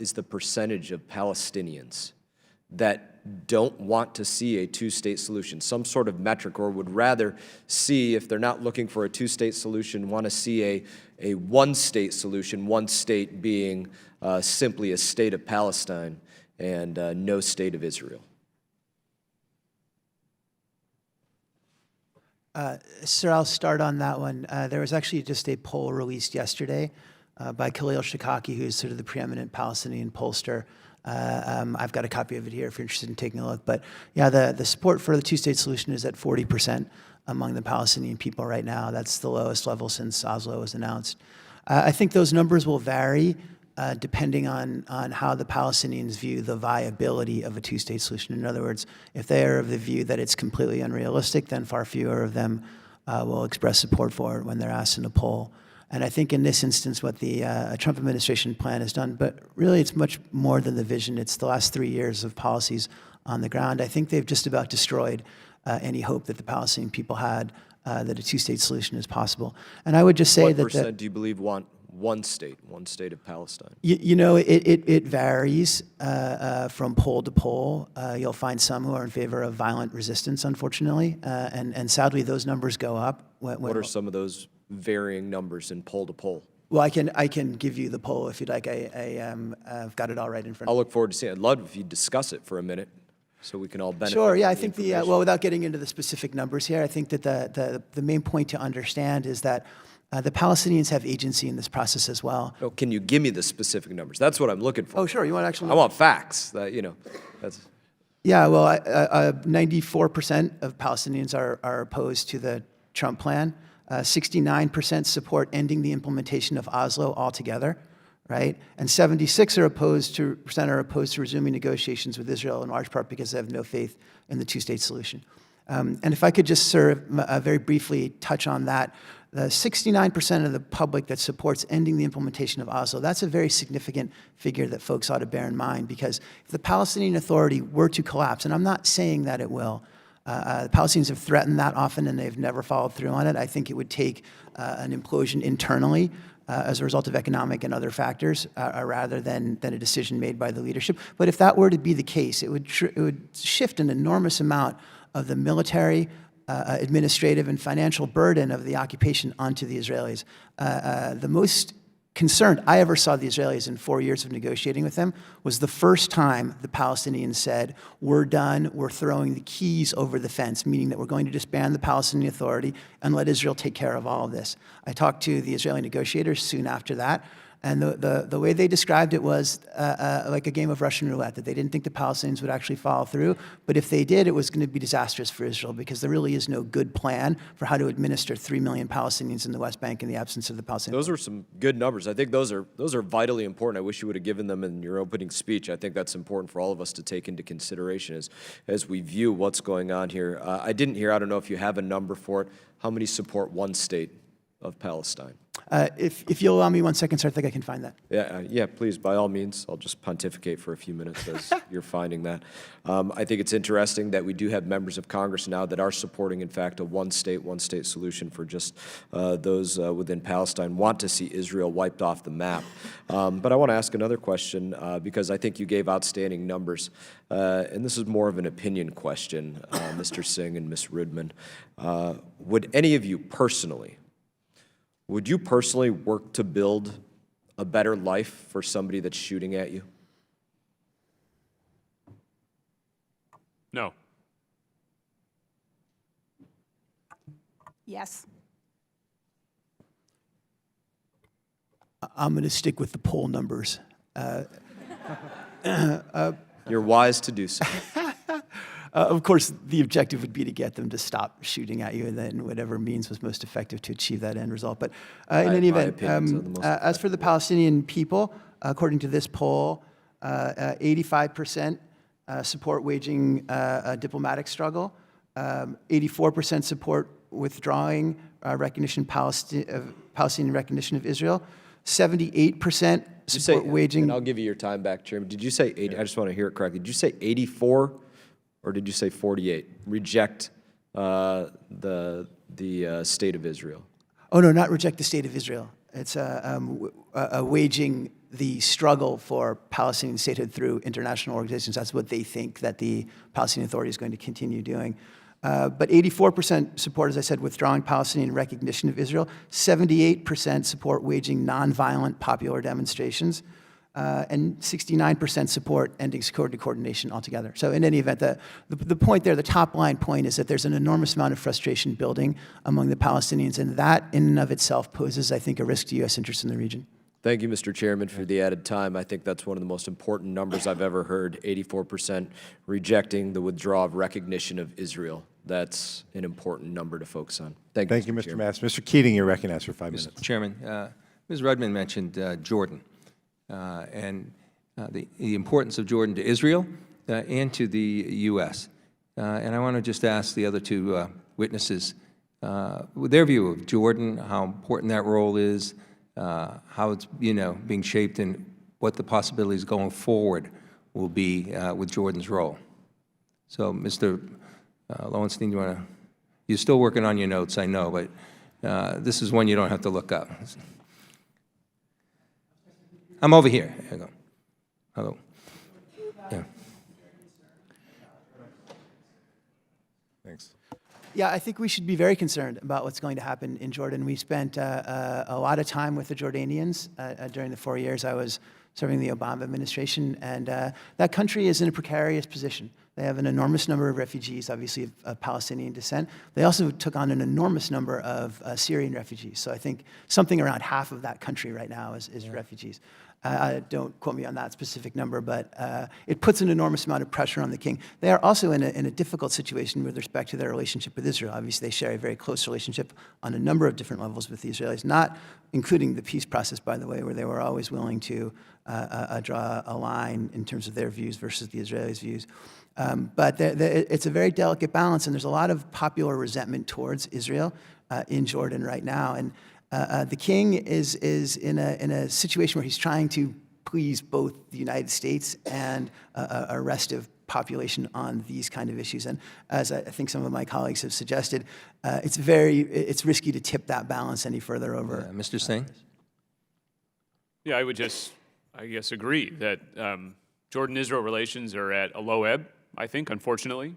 is the percentage of Palestinians that don't want to see a two-state solution, some sort of metric, or would rather see, if they're not looking for a two-state solution, want to see a one-state solution, one state being simply a state of Palestine and no state of Israel? Sir, I'll start on that one. There was actually just a poll released yesterday by Khalil Shikaki, who is sort of the preeminent Palestinian pollster. I've got a copy of it here if you're interested in taking a look. But yeah, the support for the two-state solution is at 40% among the Palestinian people right now. That's the lowest level since Oslo was announced. I think those numbers will vary depending on how the Palestinians view the viability of a two-state solution. In other words, if they are of the view that it's completely unrealistic, then far fewer of them will express support for it when they're asked in a poll. And I think in this instance, what the Trump administration plan has done, but really it's much more than the vision. It's the last 3 years of policies on the ground. I think they've just about destroyed any hope that the Palestinian people had that a two-state solution is possible. And I would just say what that— percent do you believe want one state of Palestine? It varies from poll to poll. You'll find some who are in favor of violent resistance, unfortunately, and sadly those numbers go up. What are some of those varying numbers in poll to poll? Well, I can give you the poll if you'd like. I've got it all right in front of me. I'll look forward to seeing it. I'd love if you'd discuss it for a minute. so we can all benefit. Sure, yeah, from I think information. well, without getting into the specific numbers here, I think that the main point to understand is that the Palestinians have agency in this process as well. Oh, can you give me the specific numbers? That's what I'm looking for. Oh, sure, you want to actually? I want facts. That, you know, that's. Yeah, well, 94% of Palestinians are opposed to the Trump plan. 69% support ending the implementation of Oslo altogether, right? And 76% are opposed to resuming negotiations with Israel, in large part because they have no faith in the two-state solution. And if I could just very briefly touch on that, the 69% of the public that supports ending the implementation of Oslo, that's a very significant figure that folks ought to bear in mind, because if the Palestinian Authority were to collapse, and I'm not saying that it will, the Palestinians have threatened that often and they've never followed through on it. I think it would take an implosion internally as a result of economic and other factors rather than a decision made by the leadership. But if that were to be the case, it would shift an enormous amount of the military, administrative and financial burden of the occupation onto the Israelis. The most concerned I ever saw the Israelis in 4 years of negotiating with them was the first time the Palestinians said, we're done, we're throwing the keys over the fence, meaning that we're going to disband the Palestinian Authority and let Israel take care of all of this. I talked to the Israeli negotiators soon after that, and the way they described it was like a game of Russian roulette, that they didn't think the Palestinians would actually follow through, but if they did, it was going to be disastrous for Israel, because there really is no good plan for how to administer 3 million Palestinians in the West Bank in the absence of the Palestinians. Those are some good numbers. I think those are vitally important. I wish you would have given them in your opening speech. I think that's important for all of us to take into consideration as we view what's going on here. I didn't hear, I don't know if you have a number for it, how many support one state of Palestine? If you'll allow me 1 second, sir, I think I can find that. Yeah, please, by all means. I'll just pontificate for a few minutes as you're finding that. I think it's interesting that we do have members of Congress now that are supporting, in fact, a one-state solution for just those within Palestine, want to see Israel wiped off the map. But I want to ask another question because I think you gave outstanding numbers. And this is more of an opinion question, Mr. Singh and Ms. Rudman. Would any of you personally, would you personally work to build a better life for somebody that's shooting at you? No. Yes. I'm going to stick with the poll numbers. You're wise to do so. Of course, the objective would be to get them to stop shooting at you, and then whatever means was most effective to achieve that end result. But in any event, as for the Palestinian people, according to this poll, 85% support waging a diplomatic struggle, 84% support withdrawing Palestinian recognition of Israel, 78% support waging. And I'll give you your time back, Chairman. Did you say 80? I just want to hear it correctly. Did you say 84? Or did you say 48? Reject the state of Israel. Oh, no, not reject the state of Israel. It's waging the struggle for Palestinian statehood through international organizations. That's what they think that the Palestinian Authority is going to continue doing. But 84% support, as I said, withdrawing Palestinian recognition of Israel. 78% support waging nonviolent popular demonstrations. And 69% support ending security coordination altogether. So in any event, the point there, the top line point is that there's an enormous amount of frustration building among the Palestinians, and that in and of itself poses, I think, a risk to U.S. interests in the region. Thank you, Mr. Chairman, for the added time. I think that's one of the most important numbers I've ever heard, 84% rejecting the withdrawal of recognition of Israel. That's an important number to focus on. Thank you, Mr. Mass. Mr. Keating, you're recognized for 5 minutes. Mr. Chairman, Ms. Rudman mentioned Jordan. And the importance of Jordan to Israel and to the U.S. And I want to just ask the other two witnesses their view of Jordan, how important that role is, how it's being shaped, and what the possibilities going forward will be with Jordan's role. So, Mr. Lowenstein, you're still working on your notes, I know, but this is one you don't have to look up. I'm over here. There you go. Hello. Yeah. Thanks. Yeah, I think we should be very concerned about what's going to happen in Jordan. We spent a lot of time with the Jordanians during the 4 years I was serving the Obama administration. And that country is in a precarious position. They have an enormous number of refugees, obviously of Palestinian descent. They also took on an enormous number of Syrian refugees. So I think something around half of that country right now is refugees. Don't quote me on that specific number, but it puts an enormous amount of pressure on the king. They are also in a difficult situation with respect to their relationship with Israel. Obviously, they share a very close relationship on a number of different levels with the Israelis, not including the peace process, by the way, where they were always willing to draw a line in terms of their views versus the Israelis' views. But it's a very delicate balance, and there's a lot of popular resentment towards Israel in Jordan right now. And the king is in a situation where he's trying to please both the United States and a restive population on these kind of issues. And as I think some of my colleagues have suggested, it's risky to tip that balance any further over. Mr. Singh? Yeah, I would just, I guess, agree that Jordan-Israel relations are at a low ebb, I think, unfortunately.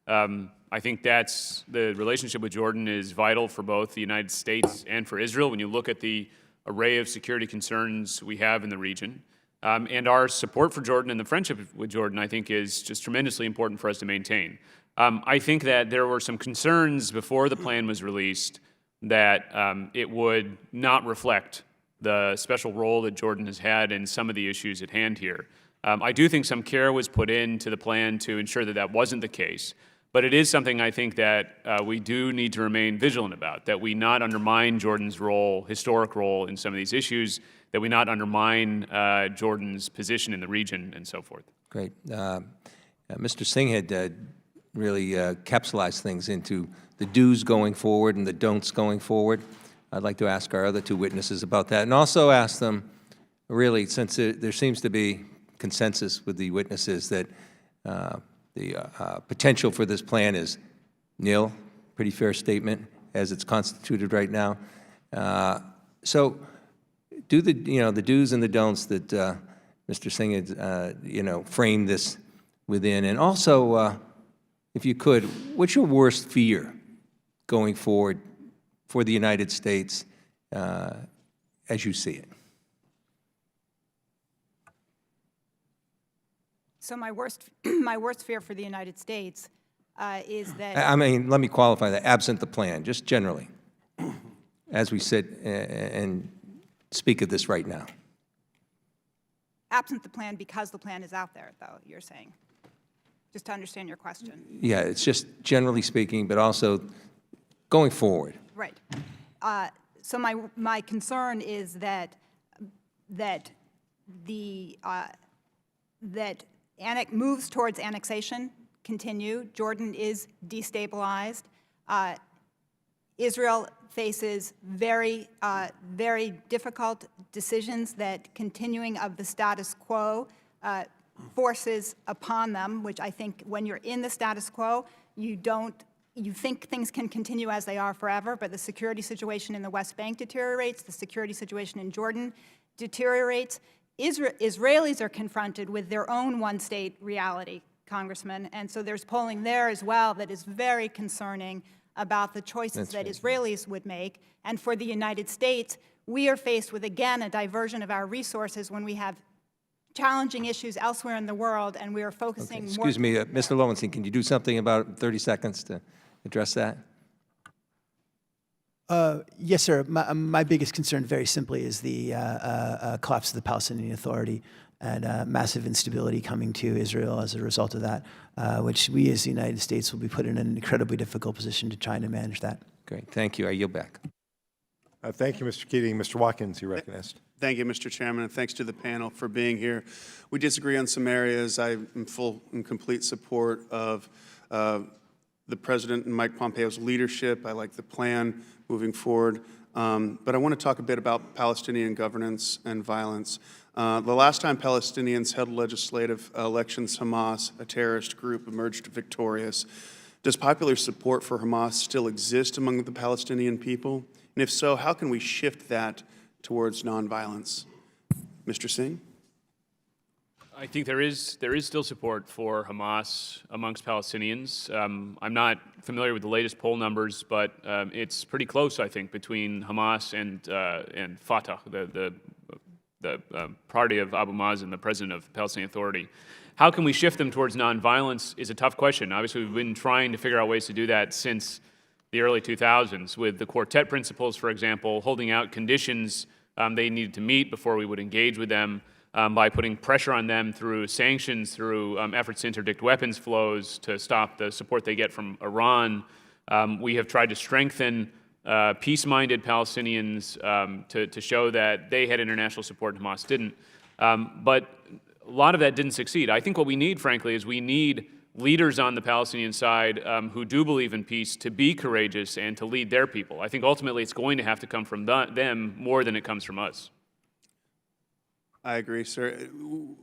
I think that's the relationship with Jordan is vital for both the United States and for Israel when you look at the array of security concerns we have in the region. And our support for Jordan and the friendship with Jordan, I think, is just tremendously important for us to maintain. I think that there were some concerns before the plan was released that it would not reflect the special role that Jordan has had in some of the issues at hand here. I do think some care was put into the plan to ensure that that wasn't the case. But it is something I think that we do need to remain vigilant about, that we not undermine Jordan's role, historic role in some of these issues, that we not undermine Jordan's position in the region and so forth. Great. Mr. Singh had really capsulized things into the do's going forward and the don'ts going forward. I'd like to ask our other two witnesses about that, and also ask them, really, since there seems to be consensus with the witnesses that the potential for this plan is nil, pretty fair statement, as it's constituted right now. So do the do's and the don'ts that Mr. Singh had framed this within, and also, if you could, what's your worst fear going forward for the United States as you see it? So my worst fear for the United States is that... I mean, let me qualify that, absent the plan, just generally, as we sit and speak of this right now. Absent the plan because the plan is out there, though, you're saying, just to understand your question. Yeah, it's just generally speaking, but also going forward. Right. So my concern is that moves towards annexation continue. Jordan is destabilized. Israel faces very difficult decisions that continuing of the status quo forces upon them, which I think when you're in the status quo, you think things can continue as they are forever, but the security situation in the West Bank deteriorates, the security situation in Jordan deteriorates. Israelis are confronted with their own one-state reality, Congressman, and so there's polling there as well that is very concerning about the choices that Israelis would make. And for the United States, we are faced with, again, a diversion of our resources when we have challenging issues elsewhere in the world, and we are focusing more... Excuse me, Mr. Lowenstein, can you do something about 30 seconds to address that? Yes, sir. My biggest concern, very simply, is the collapse of the Palestinian Authority and massive instability coming to Israel as a result of that, which we as the United States will be put in an incredibly difficult position to try to manage that. Great. Thank you. I yield back. Thank you, Mr. Keating. Mr. Watkins, you recognized. Thank you, Mr. Chairman, and thanks to the panel for being here. We disagree on some areas. I am in full and complete support of the President and Mike Pompeo's leadership. I like the plan moving forward. But I want to talk a bit about Palestinian governance and violence. The last time Palestinians held legislative elections, Hamas, a terrorist group, emerged victorious. Does popular support for Hamas still exist among the Palestinian people? And if so, how can we shift that towards nonviolence? Mr. Singh? I think there is still support for Hamas amongst Palestinians. I'm not familiar with the latest poll numbers, but it's pretty close, I think, between Hamas and Fatah, the the party of Abu Mazen, the president of the Palestinian Authority. How can we shift them towards nonviolence is a tough question. Obviously, we've been trying to figure out ways to do that since the early 2000s with the quartet principles, for example, holding out conditions they needed to meet before we would engage with them, by putting pressure on them through sanctions, through efforts to interdict weapons flows, to stop the support they get from Iran. We have tried to strengthen peace-minded Palestinians to show that they had international support and Hamas didn't. But a lot of that didn't succeed. I think what we need, frankly, is we need leaders on the Palestinian side who do believe in peace to be courageous and to lead their people. I think ultimately it's going to have to come from them more than it comes from us. I agree, sir.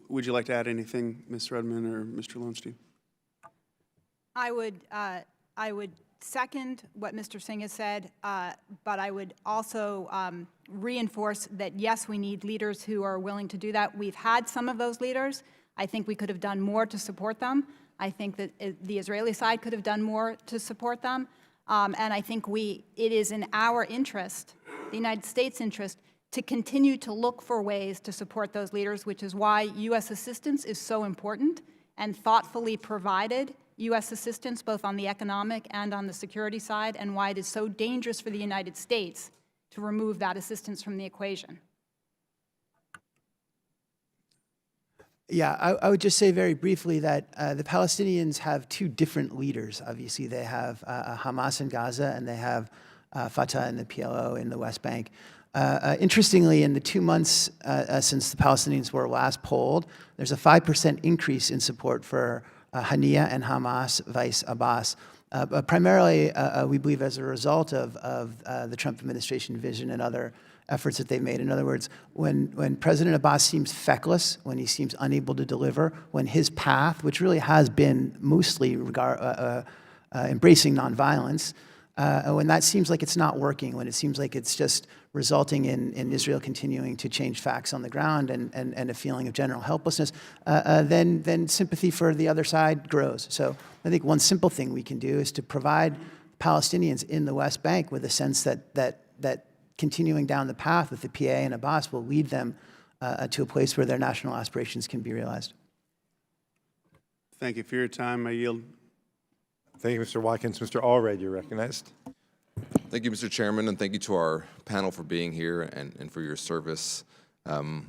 Would you like to add anything, Ms. Rudman or Mr. Lowenstein? I would second what Mr. Singh has said, but I would also reinforce that, yes, we need leaders who are willing to do that. We've had some of those leaders. I think we could have done more to support them. I think that the Israeli side could have done more to support them. And I think it is in our interest, the United States' interest, to continue to look for ways to support those leaders, which is why U.S. assistance is so important, and thoughtfully provided U.S. assistance both on the economic and on the security side, and why it is so dangerous for the United States to remove that assistance from the equation. Yeah, I would just say very briefly that the Palestinians have two different leaders. Obviously, they have Hamas in Gaza, and they have Fatah and the PLO in the West Bank. Interestingly, in the 2 months since the Palestinians were last polled, there's a 5% increase in support for Haniyeh and Hamas vice Abbas, primarily, we believe, as a result of the Trump administration vision and other efforts that they've made. In other words, when President Abbas seems feckless, when he seems unable to deliver, when his path, which really has been mostly embracing nonviolence, when that seems like it's not working, when it seems like it's just resulting in Israel continuing to change facts on the ground and a feeling of general helplessness, then sympathy for the other side grows. So I think one simple thing we can do is to provide Palestinians in the West Bank with a sense that continuing down the path with the PA and Abbas will lead them to a place where their national aspirations can be realized. Thank you for your time. I yield. Thank you, Mr. Watkins. Mr. Allred, you're recognized. Thank you, Mr. Chairman, and thank you to our panel for being here and for your service. When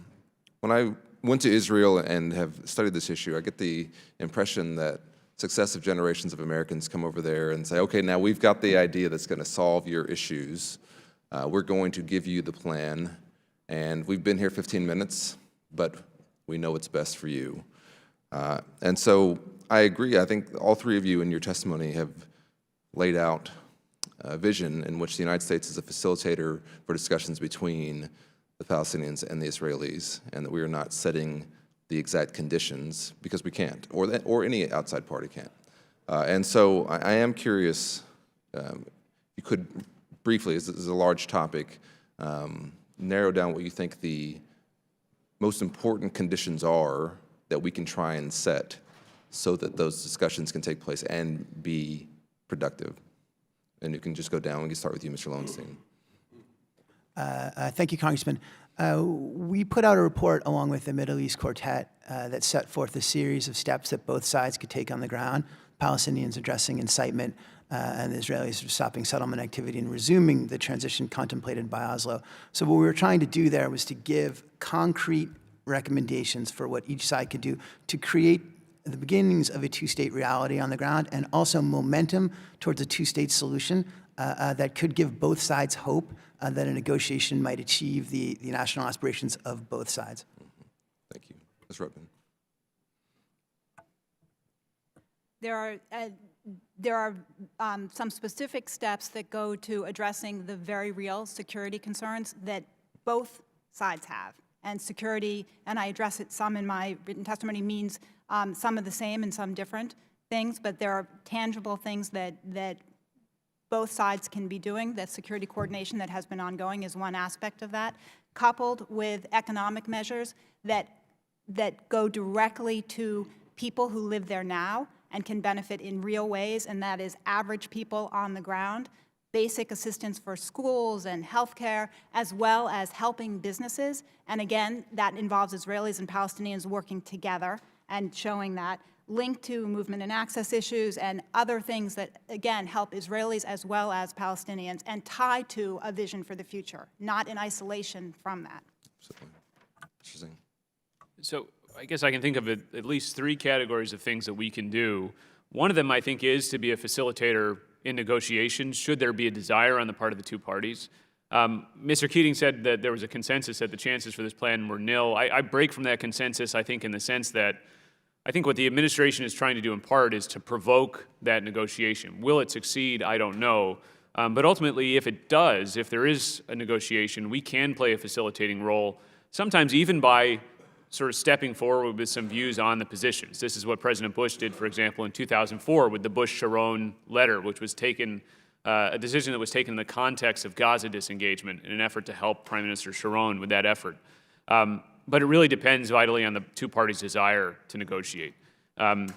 I went to Israel and have studied this issue, I get the impression that successive generations of Americans come over there and say, okay, now we've got the idea that's going to solve your issues. We're going to give you the plan, and we've been here 15 minutes, but we know what's best for you. And so I agree. I think all three of you in your testimony have laid out a vision in which the United States is a facilitator for discussions between the Palestinians and the Israelis, and that we are not setting the exact conditions because we can't, or any outside party can't. And so I am curious, you could briefly, this is a large topic, narrow down what you think the most important conditions are that we can try and set so that those discussions can take place and be productive. And you can just go down. We can start with you, Mr. Lowenstein. Thank you, Congressman. We put out a report along with the Middle East Quartet that set forth a series of steps that both sides could take on the ground, Palestinians addressing incitement and the Israelis stopping settlement activity and resuming the transition contemplated by Oslo. So what we were trying to do there was to give concrete recommendations for what each side could do to create the beginnings of a two-state reality on the ground, and also momentum towards a two-state solution that could give both sides hope that a negotiation might achieve the national aspirations of both sides. Mm-hmm. Thank you. Ms. Rudman. There are some specific steps that go to addressing the very real security concerns that both sides have. And security, and I address it some in my written testimony, means some of the same and some different things, but there are tangible things that both sides can be doing. That security coordination that has been ongoing is one aspect of that, coupled with economic measures that go directly to people who live there now and can benefit in real ways, and that is average people on the ground. basic assistance for schools and healthcare, as well as helping businesses. And again, that involves Israelis and Palestinians working together and showing that, linked to movement and access issues and other things that, again, help Israelis as well as Palestinians and tie to a vision for the future, not in isolation from that. Absolutely. Interesting. So I guess I can think of at least three categories of things that we can do. One of them, I think, is to be a facilitator in negotiations, should there be a desire on the part of the two parties. Mr. Keating said that there was a consensus that the chances for this plan were nil. I break from that consensus, I think, in the sense that I think what the administration is trying to do in part is to provoke that negotiation. Will it succeed? I don't know. But ultimately, if it does, if there is a negotiation, we can play a facilitating role, sometimes even by sort of stepping forward with some views on the positions. This is what President Bush did, for example, in 2004 with the Bush-Sharon letter, which was taken, a decision that was taken in the context of Gaza disengagement in an effort to help Prime Minister Sharon with that effort. But it really depends vitally on the two parties' desire to negotiate. And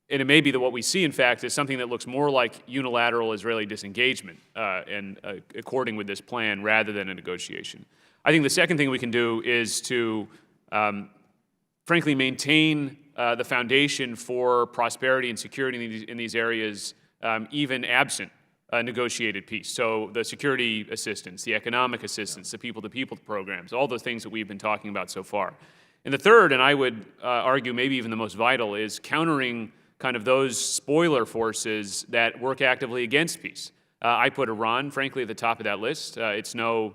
it may be that what we see, in fact, is something that looks more like unilateral Israeli disengagement and according with this plan rather than a negotiation. I think the second thing we can do is to frankly maintain the foundation for prosperity and security in these areas, even absent a negotiated peace. So the security assistance, the economic assistance, the people-to-people programs, all those things that we've been talking about so far. And the third, and I would argue maybe even the most vital, is countering kind of those spoiler forces that work actively against peace. I put Iran, frankly, at the top of that list. It's no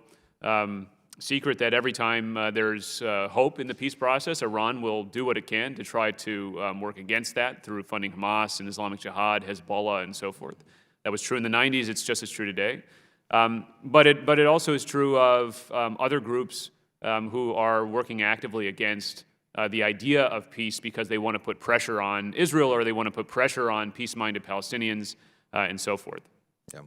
secret that every time there's hope in the peace process, Iran will do what it can to try to work against that through funding Hamas and Islamic Jihad, Hezbollah, and so forth. That was true in the 90s. It's just as true today. But it also is true of other groups who are working actively against the idea of peace because they want to put pressure on Israel or they want to put pressure on peace-minded Palestinians and so forth. Yeah,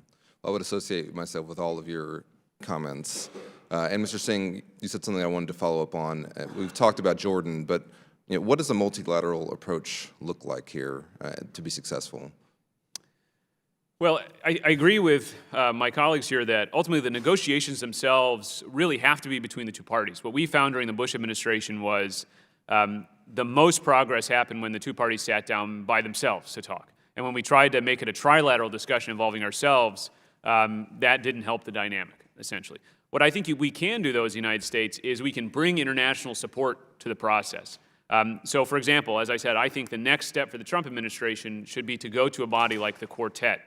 I would associate myself with all of your comments. And Mr. Singh, you said something I wanted to follow up on. We've talked about Jordan, but what does a multilateral approach look like here to be successful? Well, I agree with my colleagues here that ultimately the negotiations themselves really have to be between the two parties. What we found during the Bush administration was the most progress happened when the two parties sat down by themselves to talk. And when we tried to make it a trilateral discussion involving ourselves, that didn't help the dynamic, essentially. What I think we can do, though, as the United States, is we can bring international support to the process. So, for example, as I said, I think the next step for the Trump administration should be to go to a body like the Quartet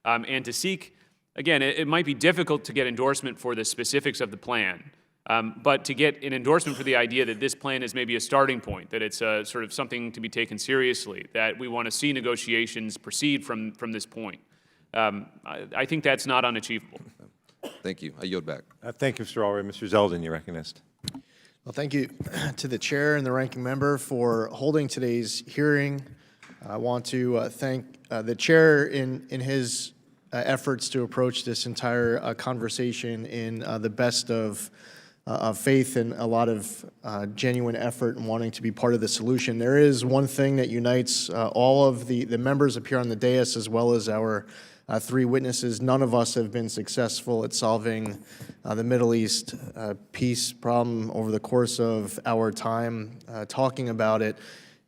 and to seek, again, it might be difficult to get endorsement for the specifics of the plan, but to get an endorsement for the idea that this plan is maybe a starting point, that it's sort of something to be taken seriously, that we want to see negotiations proceed from this point. I think that's not unachievable. Thank you. I yield back. Thank you, Mr. Allred. Mr. Zeldin, you're recognized. Well, thank you to the chair and the ranking member for holding today's hearing. I want to thank the chair in his efforts to approach this entire conversation in the best of faith and a lot of genuine effort and wanting to be part of the solution. There is one thing that unites all of the members up here on the dais as well as our three witnesses. None of us have been successful at solving the Middle East peace problem over the course of our time talking about it.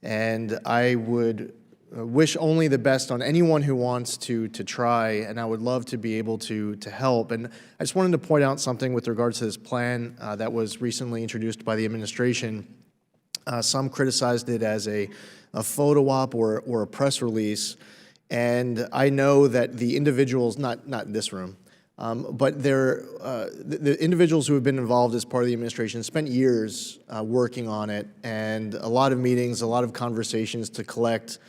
And I would wish only the best on anyone who wants to try, and I would love to be able to help. And I just wanted to point out something with regards to this plan that was recently introduced by the administration. Some criticized it as a photo op or a press release. And I know that the individuals, not in this room, but the individuals who have been involved as part of the administration spent years working on it, and a lot of meetings, a lot of conversations to collect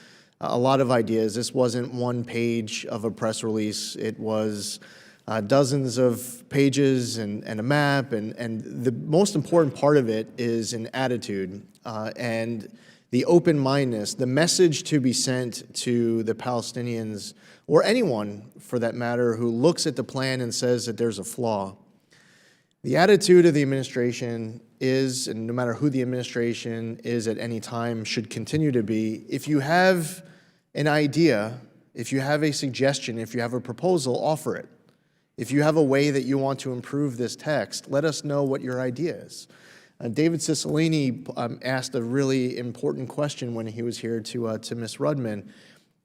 a lot of ideas. This wasn't one page of a press release. It was dozens of pages and a map, and the most important part of it is an attitude and the open-mindedness, the message to be sent to the Palestinians, or anyone for that matter, who looks at the plan and says that there's a flaw. The attitude of the administration is, and no matter who the administration is at any time, should continue to be, if you have an idea, if you have a suggestion, if you have a proposal, offer it. If you have a way that you want to improve this text, let us know what your idea is. David Cicilline asked a really important question when he was here to Ms. Rudman.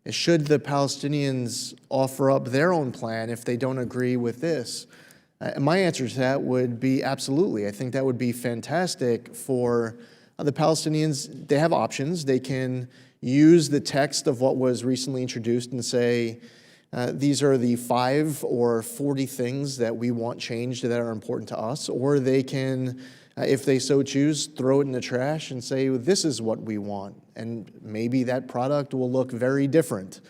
Should the Palestinians offer up their own plan if they don't agree with this? My answer to that would be absolutely. I think that would be fantastic for the Palestinians. They have options. They can use the text of what was recently introduced and say, these are the 5 or 40 things that we want changed that are important to us, or they can, if they so choose, throw it in the trash and say, this is what we want. And maybe that product will look very different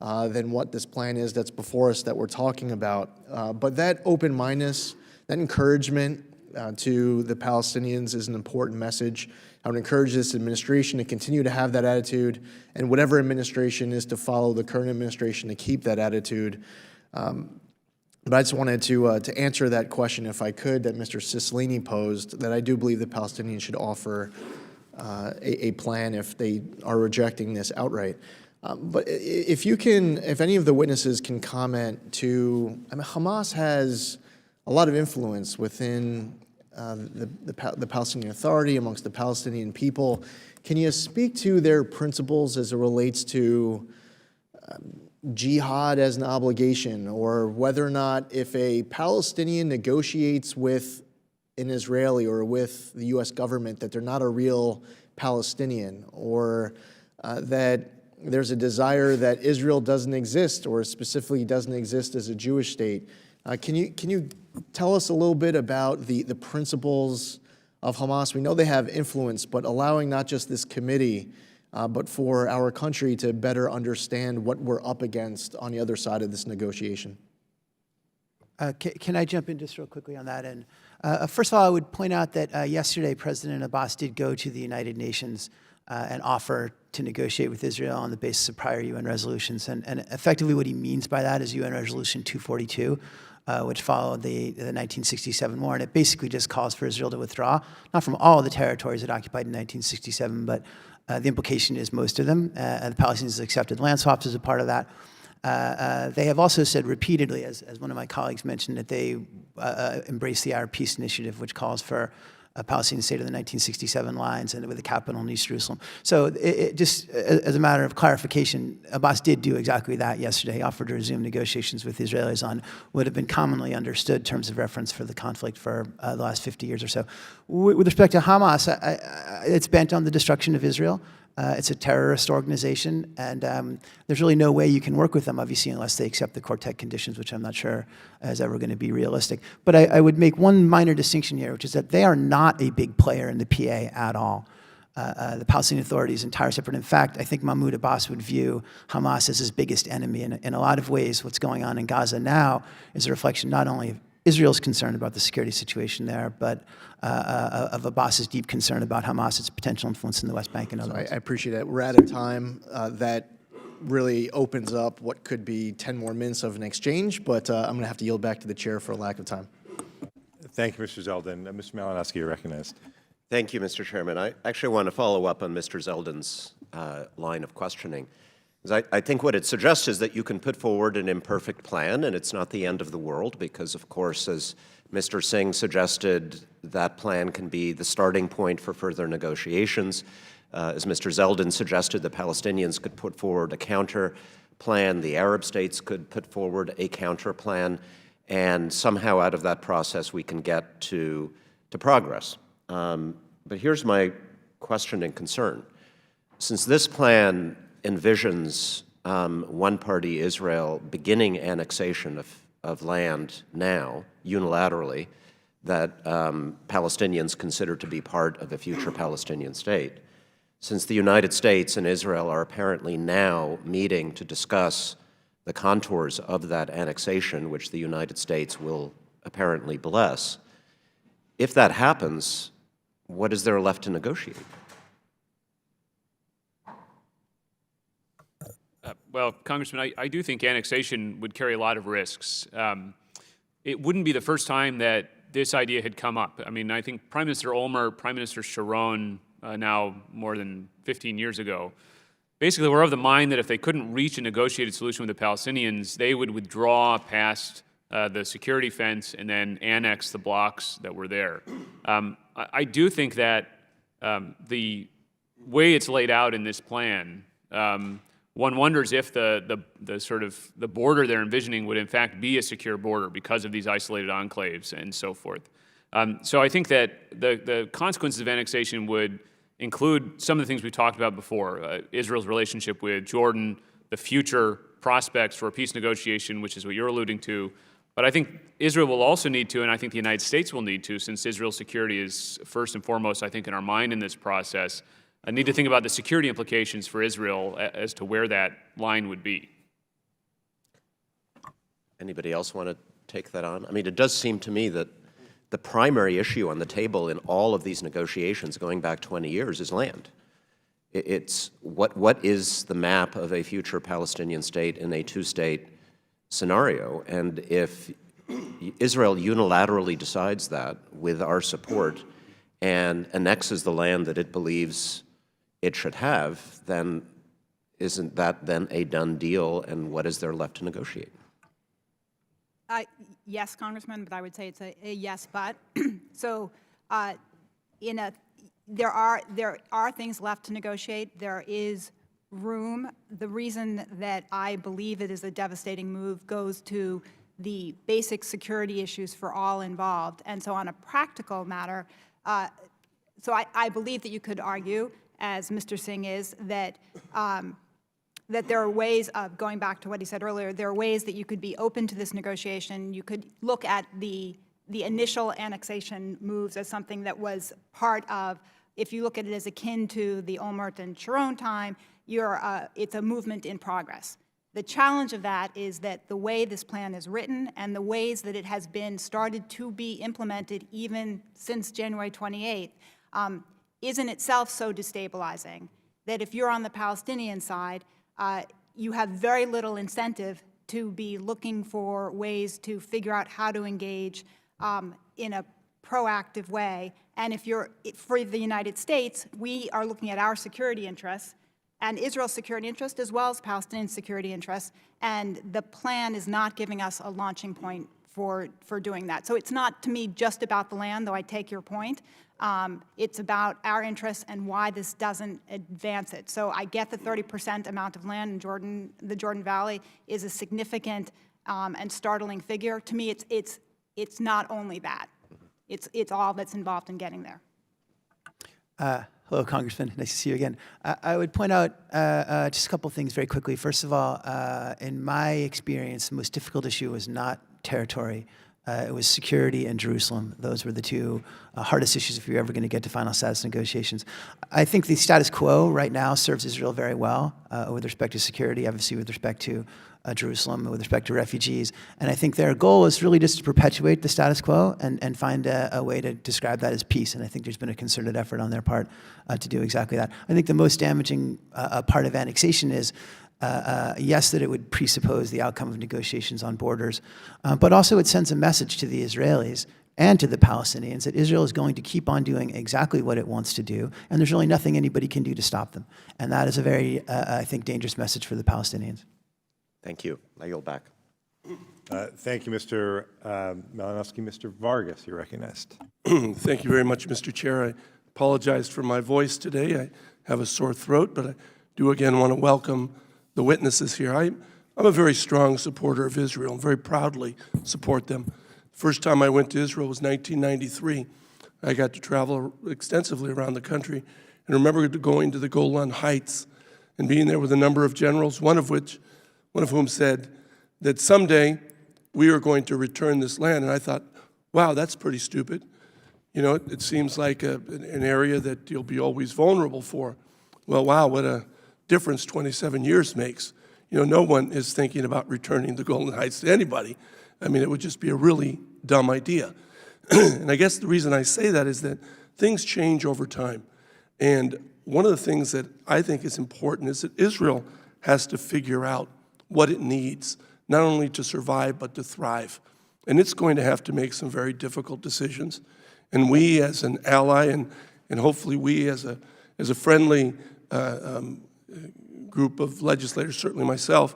than what this plan is that's before us that we're talking about. But that open-mindedness, that encouragement to the Palestinians is an important message. I would encourage this administration to continue to have that attitude, and whatever administration is to follow the current administration to keep that attitude. But I just wanted to answer that question, if I could, that Mr. Cicilline posed, that I do believe the Palestinians should offer a plan if they are rejecting this outright. But if any of the witnesses can comment to, Hamas has a lot of influence within the Palestinian Authority, amongst the Palestinian people. Can you speak to their principles as it relates to jihad as an obligation, or whether or not if a Palestinian negotiates with an Israeli or with the U.S. government that they're not a real Palestinian, or that there's a desire that Israel doesn't exist, or specifically doesn't exist as a Jewish state? Can you tell us a little bit about the principles of Hamas? We know they have influence, but allowing not just this committee, but for our country to better understand what we're up against on the other side of this negotiation. Can I jump in just real quickly on that? And first of all, I would point out that yesterday President Abbas did go to the United Nations and offer to negotiate with Israel on the basis of prior UN resolutions. And effectively what he means by that is UN Resolution 242, which followed the 1967 war. And it basically just calls for Israel to withdraw, not from all of the territories it occupied in 1967, but the implication is most of them. The Palestinians accepted land swaps as a part of that. They have also said repeatedly, as one of my colleagues mentioned, that they embrace the Arab Peace Initiative, which calls for a Palestinian state of the 1967 lines and with a capital in East Jerusalem. So just as a matter of clarification, Abbas did do exactly that yesterday. He offered to resume negotiations with the Israelis on what have been commonly understood terms of reference for the conflict for the last 50 years or so. With respect to Hamas, it's bent on the destruction of Israel. It's a terrorist organization, and there's really no way you can work with them, obviously, unless they accept the Quartet conditions, which I'm not sure is ever going to be realistic. But I would make one minor distinction here, which is that they are not a big player in the PA at all. The Palestinian Authority is entirely separate. In fact, I think Mahmoud Abbas would view Hamas as his biggest enemy. And in a lot of ways, what's going on in Gaza now is a reflection not only of Israel's concern about the security situation there, but of Abbas's deep concern about Hamas, its potential influence in the West Bank and otherwise. I appreciate that. We're at a time that really opens up what could be 10 more minutes of an exchange, but I'm going to have to yield back to the chair for a lack of time. Thank you, Mr. Zeldin. Mr. Malinowski, you're recognized. Thank you, Mr. Chairman. I actually want to follow up on Mr. Zeldin's line of questioning. I think what it suggests is that you can put forward an imperfect plan, and it's not the end of the world, because, of course, as Mr. Singh suggested, that plan can be the starting point for further negotiations. As Mr. Zeldin suggested, the Palestinians could put forward a counter plan, the Arab states could put forward a counter plan, and somehow out of that process we can get to progress. But here's my question and concern. Since this plan envisions one-party Israel beginning annexation of land now, unilaterally, that Palestinians consider to be part of a future Palestinian state. Since the United States and Israel are apparently now meeting to discuss the contours of that annexation, which the United States will apparently bless, if that happens, what is there left to negotiate? Well, Congressman, I do think annexation would carry a lot of risks. It wouldn't be the first time that this idea had come up. I mean, I think Prime Minister Olmert, Prime Minister Sharon, now more than 15 years ago, basically were of the mind that if they couldn't reach a negotiated solution with the Palestinians, they would withdraw past the security fence and then annex the blocks that were there. I do think that the way it's laid out in this plan, one wonders if the sort of the border they're envisioning would in fact be a secure border because of these isolated enclaves and so forth. So I think that the consequences of annexation would include some of the things we talked about before, Israel's relationship with Jordan, the future prospects for a peace negotiation, which is what you're alluding to. But I think Israel will also need to, and I think the United States will need to, since Israel's security is first and foremost, I think, in our mind in this process, need to think about the security implications for Israel as to where that line would be. Anybody else want to take that on? I mean, it does seem to me that the primary issue on the table in all of these negotiations going back 20 years is land. It's what is the map of a future Palestinian state in a two-state scenario? And if Israel unilaterally decides that with our support and annexes the land that it believes it should have, then isn't that then a done deal, and what is there left to negotiate? Yes, Congressman, but I would say it's a yes, but. So there are things left to negotiate. There is room. The reason that I believe it is a devastating move goes to the basic security issues for all involved. And so on a practical matter, so I believe that you could argue, as Mr. Singh is, that that there are ways of, going back to what he said earlier, there are ways that you could be open to this negotiation. You could look at the initial annexation moves as something that was part of, if you look at it as akin to the Olmert and Sharon time, it's a movement in progress. The challenge of that is that the way this plan is written and the ways that it has been started to be implemented even since January 28th is in itself so destabilizing that if you're on the Palestinian side, you have very little incentive to be looking for ways to figure out how to engage in a proactive way. And if you're, for the United States, we are looking at our security interests and Israel's security interest as well as Palestinian security interests, and the plan is not giving us a launching point for doing that. So it's not, to me, just about the land, though I take your point. It's about our interests and why this doesn't advance it. So I get the 30% amount of land in Jordan, the Jordan Valley, is a significant and startling figure. To me, it's not only that. It's all that's involved in getting there. Hello, Congressman. Nice to see you again. I would point out just a couple things very quickly. First of all, in my experience, the most difficult issue was not territory. It was security and Jerusalem. Those were the two hardest issues if you're ever going to get to final status negotiations. I think the status quo right now serves Israel very well with respect to security, obviously with respect to Jerusalem, with respect to refugees. And I think their goal is really just to perpetuate the status quo and find a way to describe that as peace. And I think there's been a concerted effort on their part to do exactly that. I think the most damaging part of annexation is yes, that it would presuppose the outcome of negotiations on borders, but also it sends a message to the Israelis and to the Palestinians that Israel is going to keep on doing exactly what it wants to do, and there's really nothing anybody can do to stop them. And that is a very, I think, dangerous message for the Palestinians. Thank you. I yield back. Thank you, Mr. Malinowski. Mr. Vargas, you're recognized. Thank you very much, Mr. Chair. I apologize for my voice today. I have a sore throat, but I do again want to welcome the witnesses here. I'm a very strong supporter of Israel and very proudly support them. First time I went to Israel was 1993. I got to travel extensively around the country and remember going to the Golan Heights and being there with a number of generals, one of whom said that someday we are going to return this land. And I thought, wow, that's pretty stupid. You know, it seems like an area that you'll be always vulnerable for. Well, wow, what a difference 27 years makes. You know, no one is thinking about returning the Golan Heights to anybody. I mean, it would just be a really dumb idea. And I guess the reason I say that is that things change over time. And one of the things that I think is important is that Israel has to figure out what it needs, not only to survive, but to thrive. And it's going to have to make some very difficult decisions. And we as an ally, and hopefully we as a friendly group of legislators, certainly myself,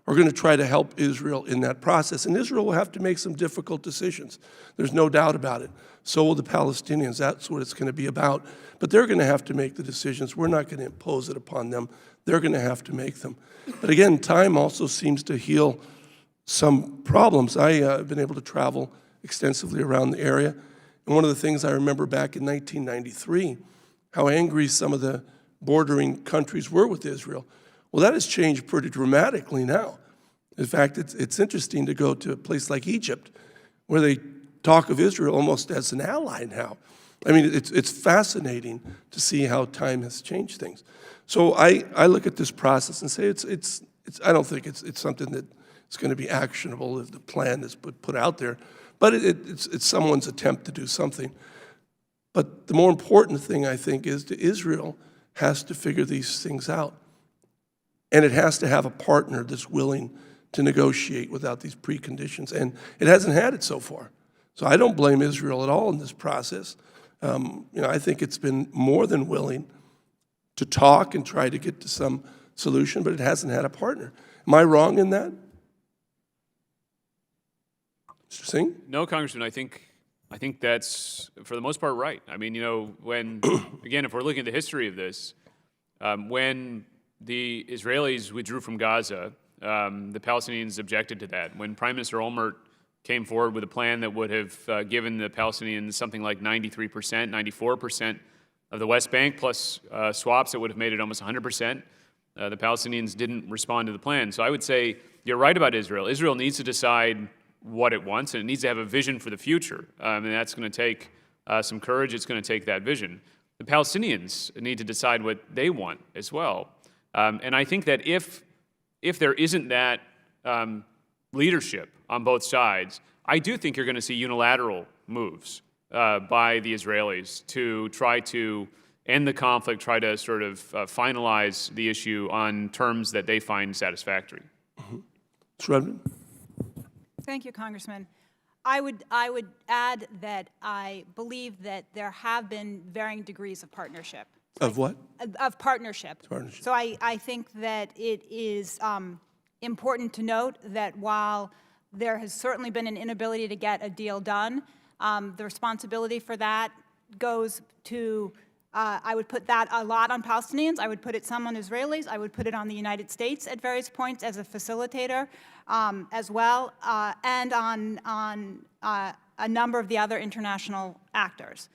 are going to try to help Israel in that process. And Israel will have to make some difficult decisions. There's no doubt about it. So will the Palestinians. That's what it's going to be about. But they're going to have to make the decisions. We're not going to impose it upon them. They're going to have to make them. But again, time also seems to heal some problems. I've been able to travel extensively around the area. And one of the things I remember back in 1993, how angry some of the bordering countries were with Israel. Well, that has changed pretty dramatically now. In fact, it's interesting to go to a place like Egypt, where they talk of Israel almost as an ally now. I mean, it's fascinating to see how time has changed things. So I look at this process and say I don't think it's something that it's going to be actionable if the plan is put out there, but it's someone's attempt to do something. But the more important thing, I think, is that Israel has to figure these things out. And it has to have a partner that's willing to negotiate without these preconditions. And it hasn't had it so far. So I don't blame Israel at all in this process. I think it's been more than willing to talk and try to get to some solution, but it hasn't had a partner. Am I wrong in that? Mr. Singh? No, Congressman, I think that's, for the most part, right. I mean, when, again, if we're looking at the history of this, when the Israelis withdrew from Gaza, the Palestinians objected to that. When Prime Minister Olmert came forward with a plan that would have given the Palestinians something like 93%, 94% of the West Bank, plus swaps that would have made it almost 100%, the Palestinians didn't respond to the plan. So I would say you're right about Israel. Israel needs to decide what it wants, and it needs to have a vision for the future. And that's going to take some courage. It's going to take that vision. The Palestinians need to decide what they want as well. And I think that if there isn't that leadership on both sides, I do think you're going to see unilateral moves by the Israelis to try to end the conflict, try to sort of finalize the issue on terms that they find satisfactory. Mm-hmm. Ms. Rudman? Thank you, Congressman. I would add that I believe that there have been varying degrees of partnership. Of what? Of partnership. Partnership. So I think that it is important to note that while there has certainly been an inability to get a deal done, the responsibility for that goes to, I would put that a lot on Palestinians. I would put it some on Israelis. I would put it on the United States at various points as a facilitator as well, and on a number of the other international actors.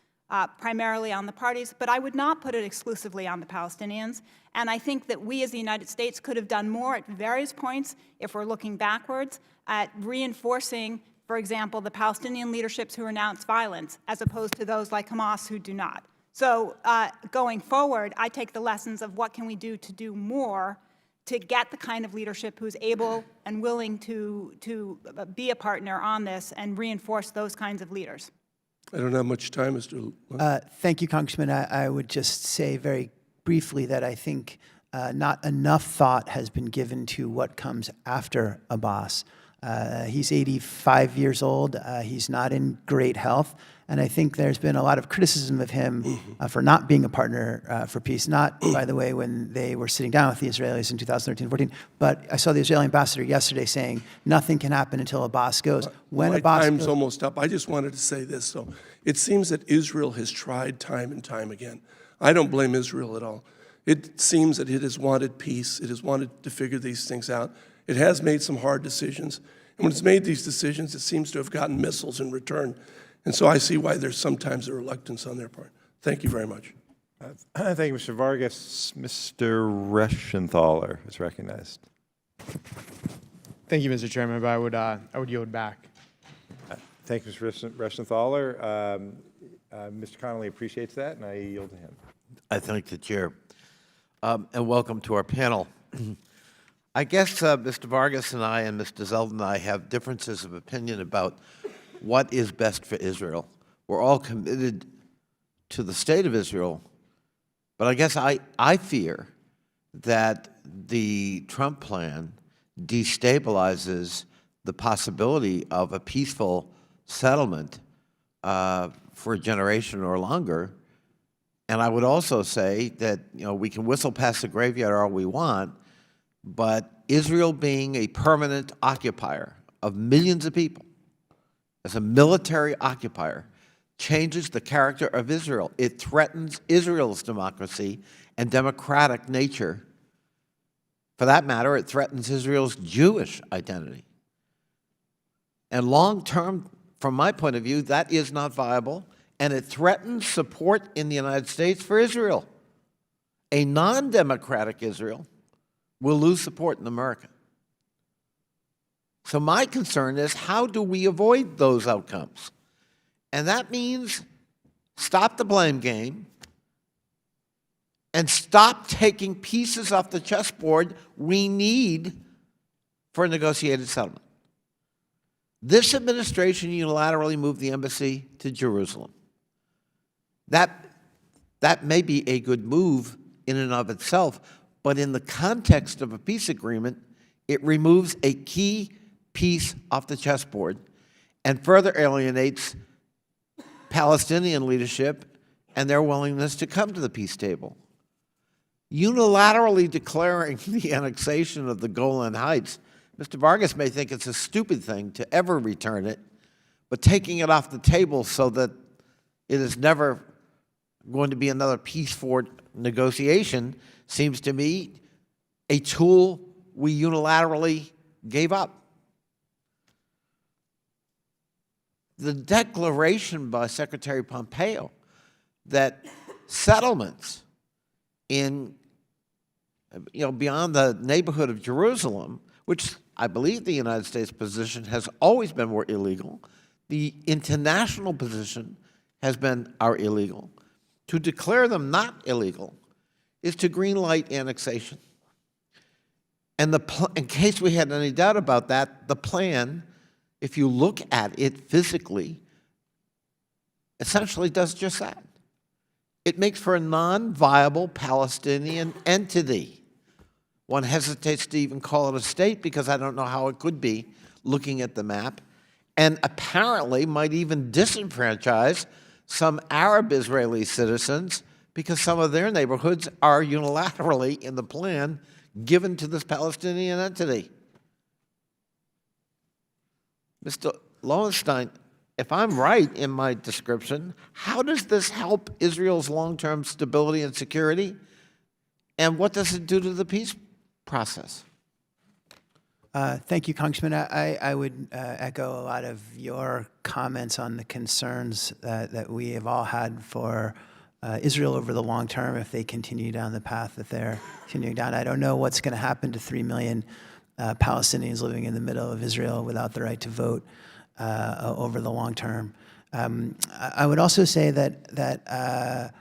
Primarily on the parties, but I would not put it exclusively on the Palestinians. And I think that we as the United States could have done more at various points, if we're looking backwards, at reinforcing, for example, the Palestinian leaderships who renounce violence, as opposed to those like Hamas who do not. So going forward, I take the lessons of what can we do to do more to get the kind of leadership who's able and willing to be a partner on this and reinforce those kinds of leaders. I don't have much time, Mr. Thank you, Congressman. I would just say very briefly that I think not enough thought has been given to what comes after Abbas. He's 85 years old. He's not in great health. And I think there's been a lot of criticism of him for not being a partner for peace, not, by the way, when they were sitting down with the Israelis in 2013-14, but I saw the Israeli ambassador yesterday saying nothing can happen until Abbas goes. When My Abbas time's goes, almost up. I just wanted to say this. So it seems that Israel has tried time and time again. I don't blame Israel at all. It seems that it has wanted peace. It has wanted to figure these things out. It has made some hard decisions. And when it's made these decisions, it seems to have gotten missiles in return. And so I see why there's sometimes a reluctance on their part. Thank you very much. Thank you, Mr. Vargas. Mr. Reschenthaler is recognized. Thank you, Mr. Chairman, but I would yield back. Thank you, Mr. Reschenthaler. Mr. Connolly appreciates that, and I yield to him. I thank the chair. And welcome to our panel. I guess Mr. Vargas and I and Mr. Zeldin and I have differences of opinion about what is best for Israel. We're all committed to the state of Israel, but I guess I fear that the Trump plan destabilizes the possibility of a peaceful settlement for a generation or longer. And I would also say that we can whistle past the graveyard all we want, but Israel being a permanent occupier of millions of people, as a military occupier, changes the character of Israel. It threatens Israel's democracy and democratic nature. For that matter, it threatens Israel's Jewish identity. And long-term, from my point of view, that is not viable, and it threatens support in the United States for Israel. A non-democratic Israel will lose support in America. So my concern is, how do we avoid those outcomes? And that means stop the blame game and stop taking pieces off the chessboard we need for a negotiated settlement. This administration unilaterally moved the embassy to Jerusalem. That may be a good move in and of itself, but in the context of a peace agreement, it removes a key piece off the chessboard and further alienates Palestinian leadership and their willingness to come to the peace table. Unilaterally declaring the annexation of the Golan Heights, Mr. Vargas may think it's a stupid thing to ever return it, but taking it off the table so that it is never going to be another peace for negotiation seems to me a tool we unilaterally gave up. The declaration by Secretary Pompeo that settlements in, beyond the neighborhood of Jerusalem, which I believe the United States position has always been were illegal, the international position has been are illegal. To declare them not illegal is to greenlight annexation. And in case we had any doubt about that, the plan, if you look at it physically, essentially does just that. It makes for a non-viable Palestinian entity. One hesitates to even call it a state because I don't know how it could be, looking at the map, and apparently might even disenfranchise some Arab Israeli citizens because some of their neighborhoods are unilaterally in the plan given to this Palestinian entity. Mr. Lowenstein, if I'm right in my description, how does this help Israel's long-term stability and security? And what does it do to the peace process? Thank you, Congressman. I would echo a lot of your comments on the concerns that we have all had for Israel over the long term if they continue down the path that they're continuing down. I don't know what's going to happen to 3 million Palestinians living in the middle of Israel without the right to vote over the long term. I would also say that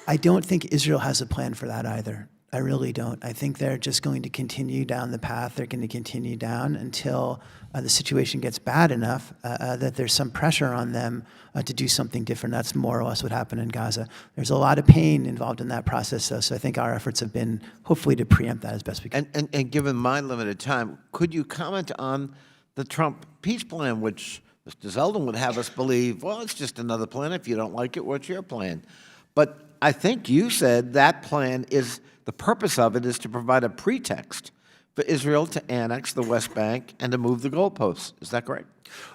I don't think Israel has a plan for that either. I really don't. I think they're just going to continue down the path they're going to continue down until the situation gets bad enough that there's some pressure on them to do something different. That's more or less what happened in Gaza. There's a lot of pain involved in that process, though, so I think our efforts have been hopefully to preempt that as best we can. And given my limited time, could you comment on the Trump peace plan, which Mr. Zeldin would have us believe, well, it's just another plan. If you don't like it, what's your plan? But I think you said that plan is, the purpose of it is to provide a pretext for Israel to annex the West Bank and to move the goalposts. Is that correct?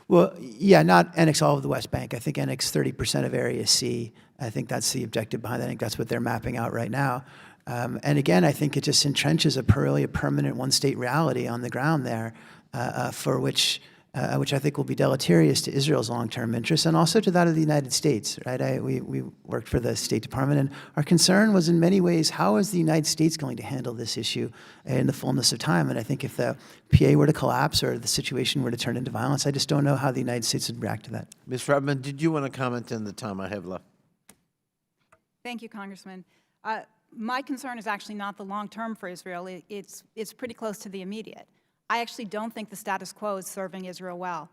Well, yeah, not annex all of the West Bank. I think annex 30% of Area C. I think that's the objective behind it. I think that's what they're mapping out right now. And again, I think it just entrenches a really permanent one-state reality on the ground there, for which I think will be deleterious to Israel's long-term interests and also to that of the United States, right? We worked for the State Department, and our concern was in many ways, how is the United States going to handle this issue in the fullness of time? And I think if the PA were to collapse or the situation were to turn into violence, I just don't know how the United States would react to that. Ms. Rudman, did you want to comment in the time I have left? Thank you, Congressman. My concern is actually not the long term for Israel. It's pretty close to the immediate. I actually don't think the status quo is serving Israel well.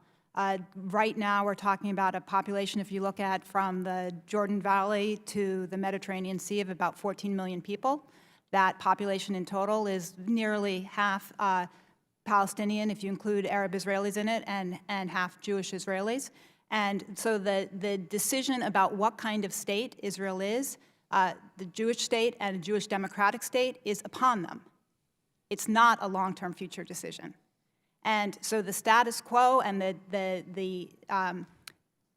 Right now, we're talking about a population, if you look at from the Jordan Valley to the Mediterranean Sea, of about 14 million people. That population in total is nearly half Palestinian, if you include Arab Israelis in it, and half Jewish Israelis. And so the decision about what kind of state Israel is, the Jewish state and a Jewish democratic state, is upon them. It's not a long-term future decision. And so the status quo and the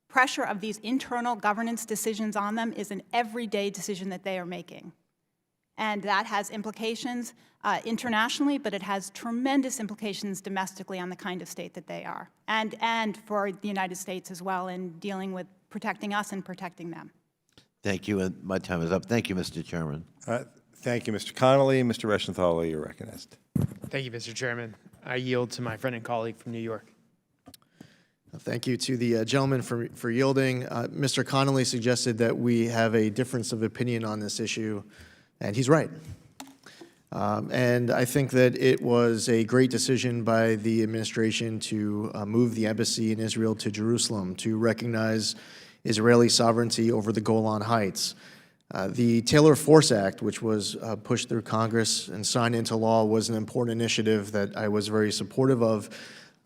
pressure of these internal governance decisions on them is an everyday decision that they are making. And that has implications internationally, but it has tremendous implications domestically on the kind of state that they are, and for the United States as well in dealing with protecting us and protecting them. Thank you, and my time is up. Thank you, Mr. Chairman. Thank you, Mr. Connolly. Mr. Reschenthaler, you're recognized. Thank you, Mr. Chairman. I yield to my friend and colleague from New York. Thank you to the gentleman for yielding. Mr. Connolly suggested that we have a difference of opinion on this issue, and he's right. And I think that it was a great decision by the administration to move the embassy in Israel to Jerusalem to recognize Israeli sovereignty over the Golan Heights. The Taylor Force Act, which was pushed through Congress and signed into law, was an important initiative that I was very supportive of.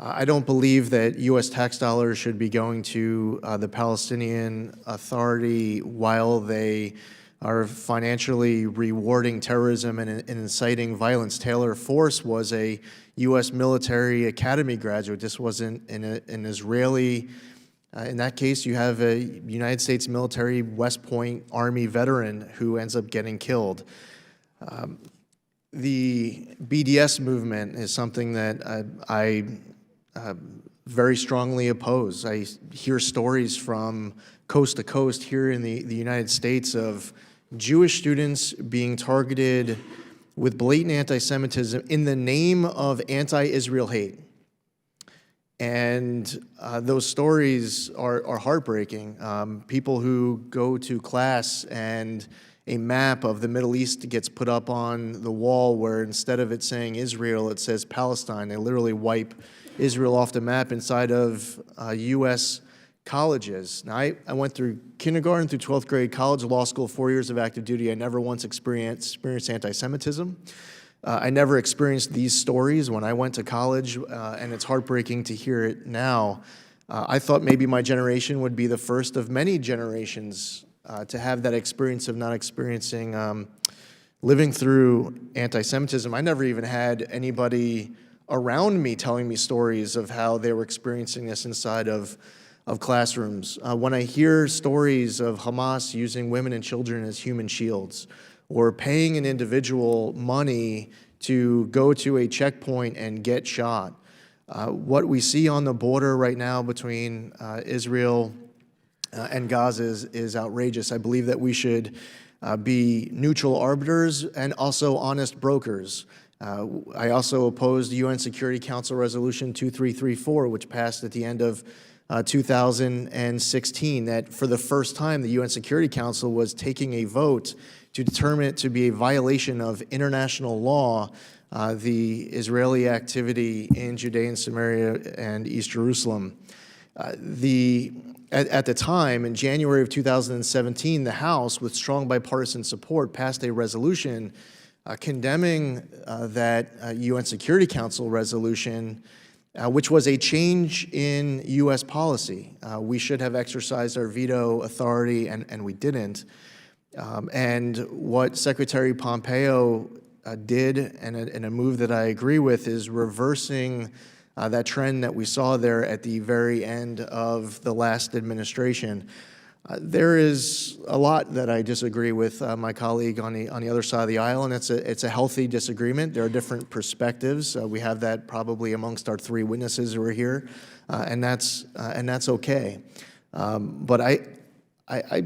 I don't believe that U.S. tax dollars should be going to the Palestinian Authority while they are financially rewarding terrorism and inciting violence. Taylor Force was a U.S. military academy graduate. This wasn't an Israeli. In that case, you have a United States military West Point Army veteran who ends up getting killed. The BDS movement is something that I very strongly oppose. I hear stories from coast to coast here in the United States of Jewish students being targeted with blatant anti-Semitism in the name of anti-Israel hate. And those stories are heartbreaking. People who go to class and a map of the Middle East gets put up on the wall where instead of it saying Israel, it says Palestine. They literally wipe Israel off the map inside of U.S. colleges. Now, I went through kindergarten through 12th grade, college, law school, 4 years of active duty. I never once experienced anti-Semitism. I never experienced these stories when I went to college, and it's heartbreaking to hear it now. I thought maybe my generation would be the first of many generations to have that experience of not experiencing, living through anti-Semitism. I never even had anybody around me telling me stories of how they were experiencing this inside of classrooms. When I hear stories of Hamas using women and children as human shields, or paying an individual money to go to a checkpoint and get shot. What we see on the border right now between Israel and Gaza is outrageous. I believe that we should be neutral arbiters and also honest brokers. I also opposed the UN Security Council Resolution 2334, which passed at the end of 2016, that for the first time the UN Security Council was taking a vote to determine it to be a violation of international law, the Israeli activity in Judea and Samaria and East Jerusalem. At the time, in January of 2017, the House, with strong bipartisan support, passed a resolution condemning that UN Security Council resolution, which was a change in U.S. policy. We should have exercised our veto authority, and we didn't. And what Secretary Pompeo did, and a move that I agree with, is reversing that trend that we saw there at the very end of the last administration. There is a lot that I disagree with my colleague on the other side of the aisle, and it's a healthy disagreement. There are different perspectives. We have that probably amongst our three witnesses who are here, and that's okay. But I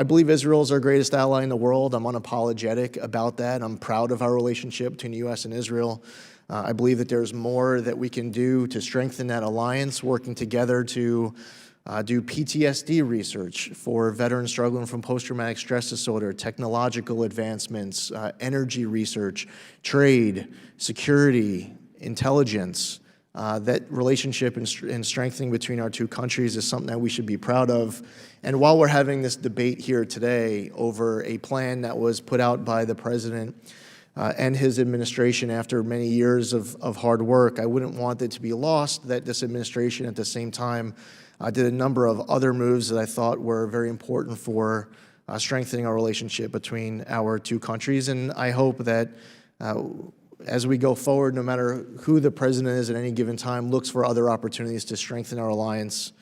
believe Israel is our greatest ally in the world. I'm unapologetic about that. I'm proud of our relationship between the U.S. and Israel. I believe that there's more that we can do to strengthen that alliance, working together to do PTSD research for veterans struggling from post-traumatic stress disorder, technological advancements, energy research, trade, security, intelligence. That relationship and strengthening between our two countries is something that we should be proud of. And while we're having this debate here today over a plan that was put out by the president and his administration after many years of hard work, I wouldn't want it to be lost that this administration at the same time did a number of other moves that I thought were very important for strengthening our relationship between our two countries. And I hope that as we go forward, no matter who the president is at any given time, looks for other opportunities to strengthen our alliance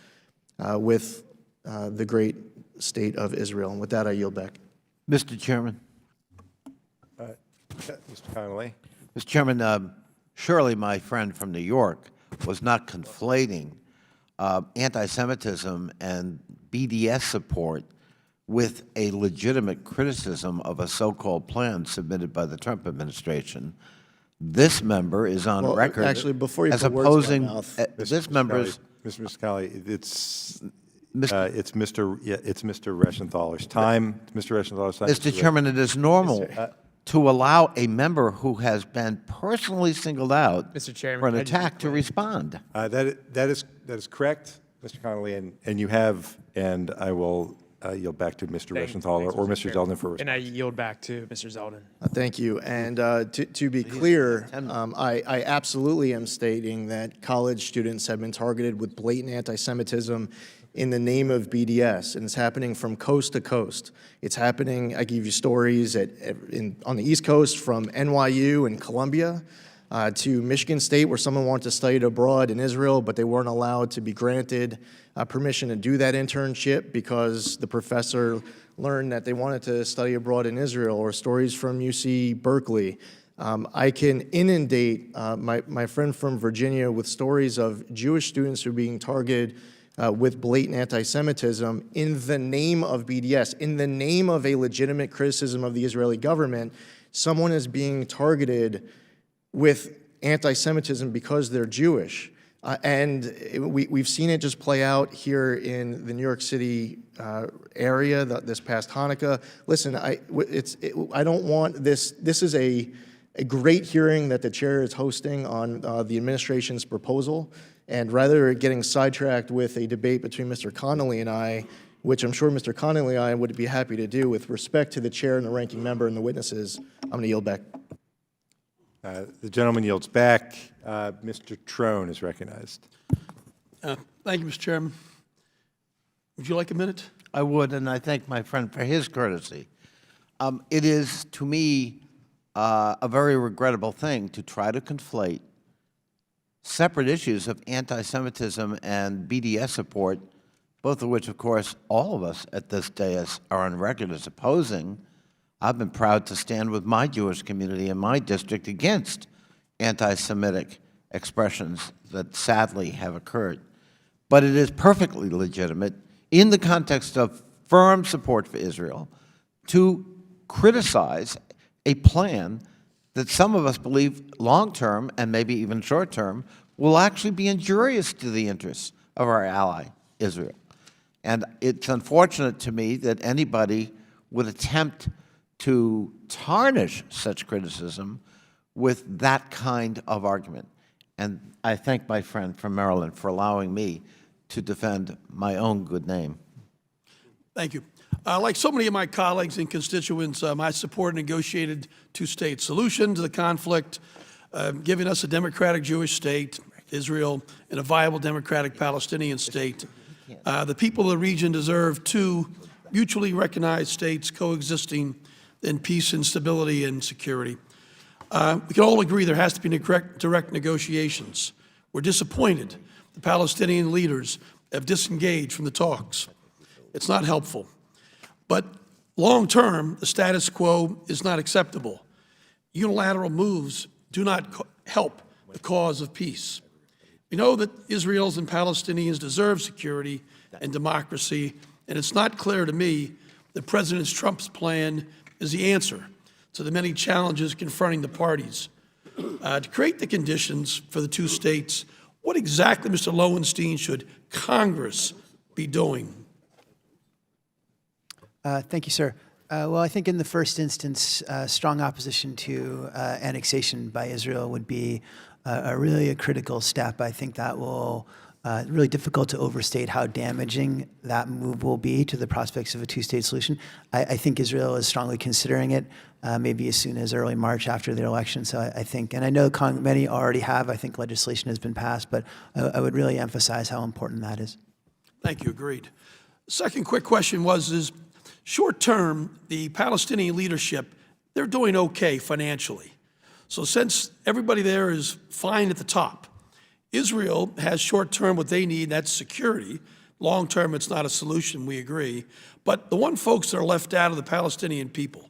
with the great state of Israel. And with that, I yield back. Mr. Chairman. Mr. Connolly. Mr. Chairman, surely my friend from New York was not conflating anti-Semitism and BDS support with a legitimate criticism of a so-called plan submitted by the Trump administration. This member is on record actually, before you as put words in my opposing. mouth. This member is. Mr. Connolly, it's Mr. Reschenthaler's time. Mr. Reschenthaler's time. Mr. Chairman, it is normal to allow a member who has been personally singled out Mr. Chairman, for an I just attack to respond. That is correct, Mr. Connolly, and you have, and I will yield back to Mr. Reschenthaler or Mr. Zeldin for a response. And I yield back to Mr. Zeldin. Thank you. And to be clear, I absolutely am stating that college students have been targeted with blatant anti-Semitism in the name of BDS, and it's happening from coast to coast. It's happening, I give you stories on the East Coast from NYU and Columbia to Michigan State, where someone wanted to study abroad in Israel, but they weren't allowed to be granted permission to do that internship because the professor learned that they wanted to study abroad in Israel, or stories from UC Berkeley. I can inundate my friend from Virginia with stories of Jewish students who are being targeted with blatant anti-Semitism in the name of BDS, in the name of a legitimate criticism of the Israeli government. Someone is being targeted with anti-Semitism because they're Jewish. We've seen it just play out here in the New York City area this past Hanukkah. Listen, I don't want this. This is a great hearing that the chair is hosting on the administration's proposal. And rather than getting sidetracked with a debate between Mr. Connolly and I, which I'm sure Mr. Connolly and I would be happy to do with respect to the chair and the ranking member and the witnesses, I'm going to yield back. The gentleman yields back. Mr. Trone is recognized. Thank you, Mr. Chairman. Would you like a minute? I would, and I thank my friend for his courtesy. It is, to me, a very regrettable thing to try to conflate separate issues of anti-Semitism and BDS support, both of which, of course, all of us at this dais are on record as opposing. I've been proud to stand with my Jewish community in my district against anti-Semitic expressions that sadly have occurred. But it is perfectly legitimate in the context of firm support for Israel to criticize a plan that some of us believe long-term and maybe even short-term will actually be injurious to the interests of our ally, Israel. And it's unfortunate to me that anybody would attempt to tarnish such criticism with that kind of argument. And I thank my friend from Maryland for allowing me to defend my own good name. Thank you. Like so many of my colleagues and constituents, I support a negotiated two-state solution to the conflict, giving us a democratic Jewish state, Israel, and a viable democratic Palestinian state. The people of the region deserve two mutually recognized states coexisting in peace and stability and security. We can all agree there has to be direct negotiations. We're disappointed the Palestinian leaders have disengaged from the talks. It's not helpful. But long-term, the status quo is not acceptable. Unilateral moves do not help the cause of peace. We know that Israelis and Palestinians deserve security and democracy, and it's not clear to me that President Trump's plan is the answer to the many challenges confronting the parties. To create the conditions for the two states, what exactly, Mr. Lowenstein, should Congress be doing? Thank you, sir. Well, I think in the first instance, strong opposition to annexation by Israel would be really a critical step. I think that will really difficult to overstate how damaging that move will be to the prospects of a two-state solution. I think Israel is strongly considering it, maybe as soon as early March after their election. So I think, and I know many already have, I think legislation has been passed, but I would really emphasize how important that is. Thank you, agreed. Second quick question is short term, the Palestinian leadership, they're doing okay financially. So since everybody there is fine at the top, Israel has short-term what they need, that's security. Long-term, it's not a solution, we agree. But the one folks that are left out of the Palestinian people,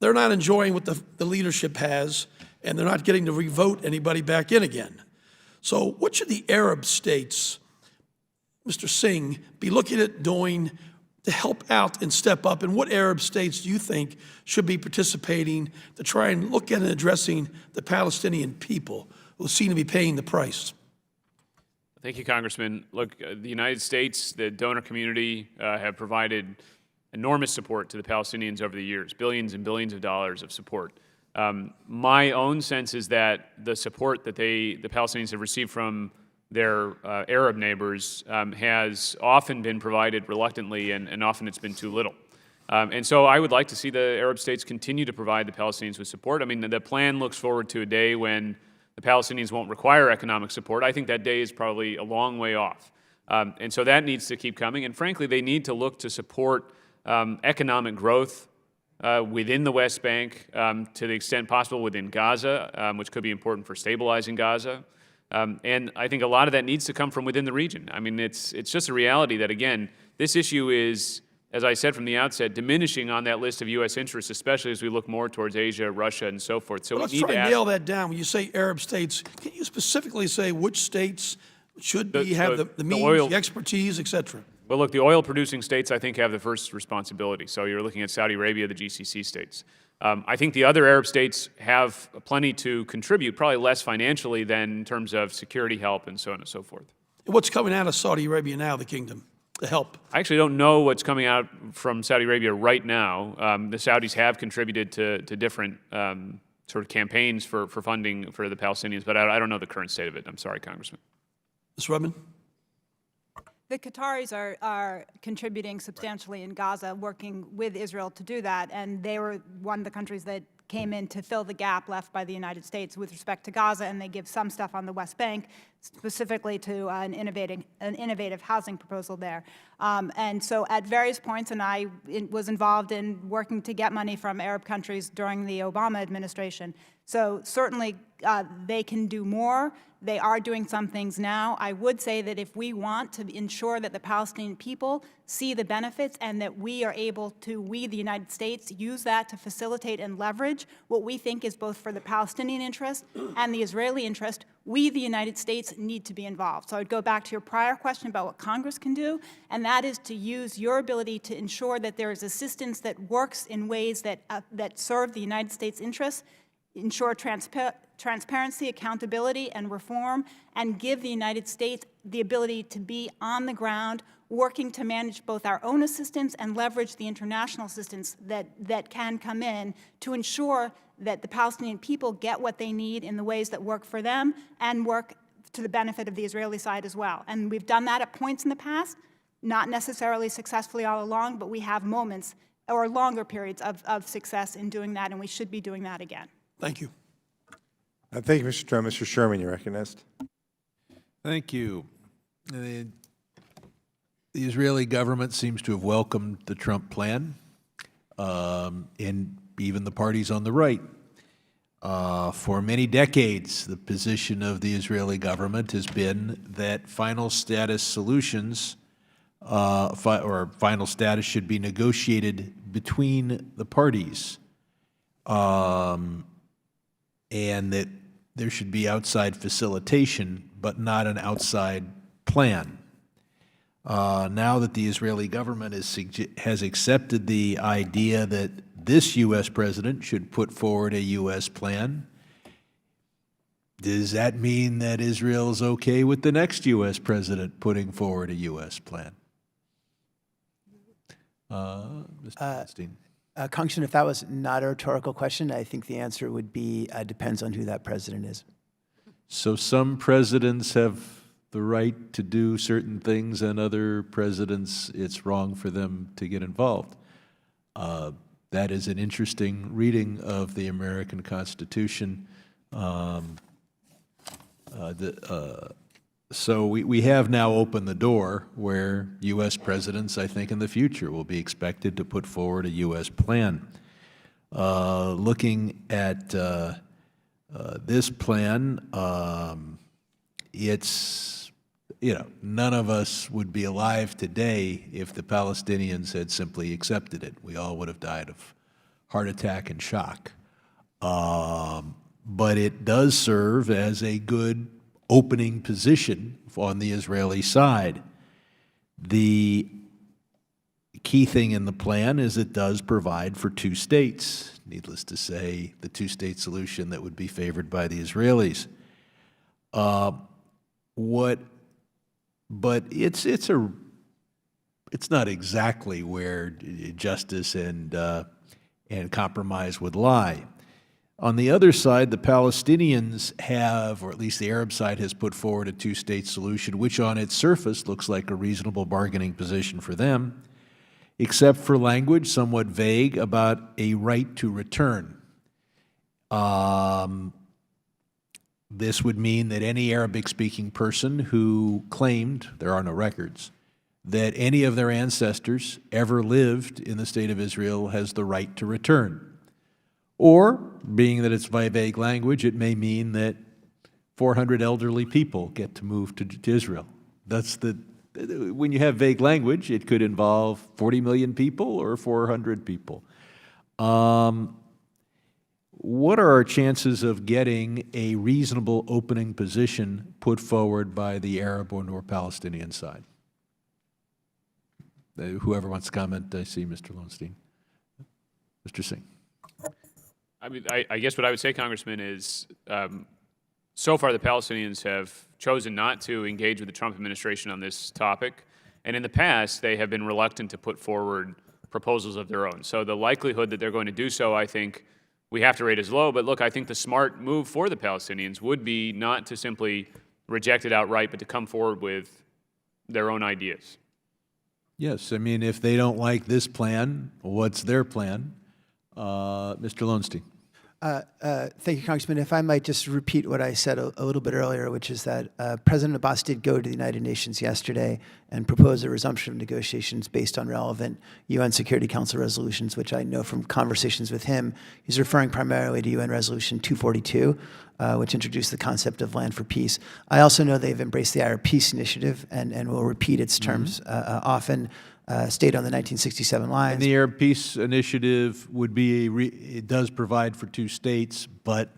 they're not enjoying what the leadership has, and they're not getting to revote anybody back in again. So what should the Arab states, Mr. Singh, be looking at doing to help out and step up? And what Arab states do you think should be participating to try and look at and addressing the Palestinian people who seem to be paying the price? Thank you, Congressman. Look, the United States, the donor community have provided enormous support to the Palestinians over the years, billions and billions of dollars of support. My own sense is that the support that the Palestinians have received from their Arab neighbors has often been provided reluctantly, and often it's been too little. And so I would like to see the Arab states continue to provide the Palestinians with support. I mean, the plan looks forward to a day when the Palestinians won't require economic support. I think that day is probably a long way off. And so that needs to keep coming. And frankly, they need to look to support economic growth within the West Bank to the extent possible within Gaza, which could be important for stabilizing Gaza. And I think a lot of that needs to come from within the region. I mean, it's just a reality that, again, this issue is, as I said from the outset, diminishing on that list of U.S. interests, especially as we look more towards Asia, Russia, and so forth. So let's try and nail that down. When you say Arab states, can you specifically say which states should have the means, the expertise, et cetera? Well, look, the oil-producing states, I think, have the first responsibility. So you're looking at Saudi Arabia, the GCC states. I think the other Arab states have plenty to contribute, probably less financially than in terms of security help and so on and so forth. What's coming out of Saudi Arabia now, the kingdom, to help? I actually don't know what's coming out from Saudi Arabia right now. The Saudis have contributed to different sort of campaigns for funding for the Palestinians, but I don't know the current state of it. I'm sorry, Congressman. Ms. Rudman? The Qataris are contributing substantially in Gaza, working with Israel to do that, and they were one of the countries that came in to fill the gap left by the United States with respect to Gaza, and they give some stuff on the West Bank, specifically to an innovative housing proposal there. And so at various points, and I was involved in working to get money from Arab countries during the Obama administration. So certainly they can do more. They are doing some things now. I would say that if we want to ensure that the Palestinian people see the benefits and that we are able to, we, the United States, use that to facilitate and leverage what we think is both for the Palestinian interest and the Israeli interest, we, the United States, need to be involved. So I would go back to your prior question about what Congress can do, and that is to use your ability to ensure that there is assistance that works in ways that serve the United States interests, ensure transparency, accountability, and reform, and give the United States the ability to be on the ground, working to manage both our own assistance and leverage the international assistance that can come in to ensure that the Palestinian people get what they need in the ways that work for them and work to the benefit of the Israeli side as well. And we've done that at points in the past, not necessarily successfully all along, but we have moments or longer periods of success in doing that, and we should be doing that again. Thank you. Thank you, Mr. Trump. Mr. Sherman, you're recognized. Thank you. The Israeli government seems to have welcomed the Trump plan, and even the parties on the right. For many decades, the position of the Israeli government has been that final status solutions or final status should be negotiated between the parties, and that there should be outside facilitation, but not an outside plan. Now that the Israeli government has accepted the idea that this U.S. president should put forward a U.S. plan, does that mean that Israel is okay with the next U.S. president putting forward a U.S. plan? Mr. Lowenstein. Congressman, if that was not a rhetorical question, I think the answer would be depends on who that president is. So some presidents have the right to do certain things, and other presidents, it's wrong for them to get involved. That is an interesting reading of the American Constitution. So we have now opened the door where U.S. presidents, I think, in the future will be expected to put forward a U.S. plan. looking at this plan, it's, none of us would be alive today if the Palestinians had simply accepted it. We all would have died of heart attack and shock. But it does serve as a good opening position on the Israeli side. The key thing in the plan is it does provide for two states. Needless to say, the two-state solution that would be favored by the Israelis. But it's not exactly where justice and compromise would lie. On the other side, the Palestinians have, or at least the Arab side has put forward a two-state solution, which on its surface looks like a reasonable bargaining position for them, except for language somewhat vague about a right to return. This would mean that any Arabic-speaking person who claimed, there are no records, that any of their ancestors ever lived in the State of Israel has the right to return. Or, being that it's by vague language, it may mean that 400 elderly people get to move to Israel. When you have vague language, it could involve 40 million people or 400 people. What are our chances of getting a reasonable opening position put forward by the Arab or Palestinian side? Whoever wants to comment, I see Mr. Lowenstein. Mr. Singh. I mean, I guess what I would say, Congressman, is so far the Palestinians have chosen not to engage with the Trump administration on this topic, and in the past they have been reluctant to put forward proposals of their own. So the likelihood that they're going to do so, I think, we have to rate as low. But look, I think the smart move for the Palestinians would be not to simply reject it outright, but to come forward with their own ideas. Yes, I mean, if they don't like this plan, what's their plan? Mr. Lowenstein. Thank you, Congressman. If I might just repeat what I said a little bit earlier, which is that President Abbas did go to the United Nations yesterday and propose a resumption of negotiations based on relevant UN Security Council resolutions, which I know from conversations with him, he's referring primarily to UN Resolution 242, which introduced the concept of land for peace. I also know they've embraced the Arab Peace Initiative and will repeat its terms often. Stayed on the 1967 lines. And the Arab Peace Initiative would be it does provide for two states, but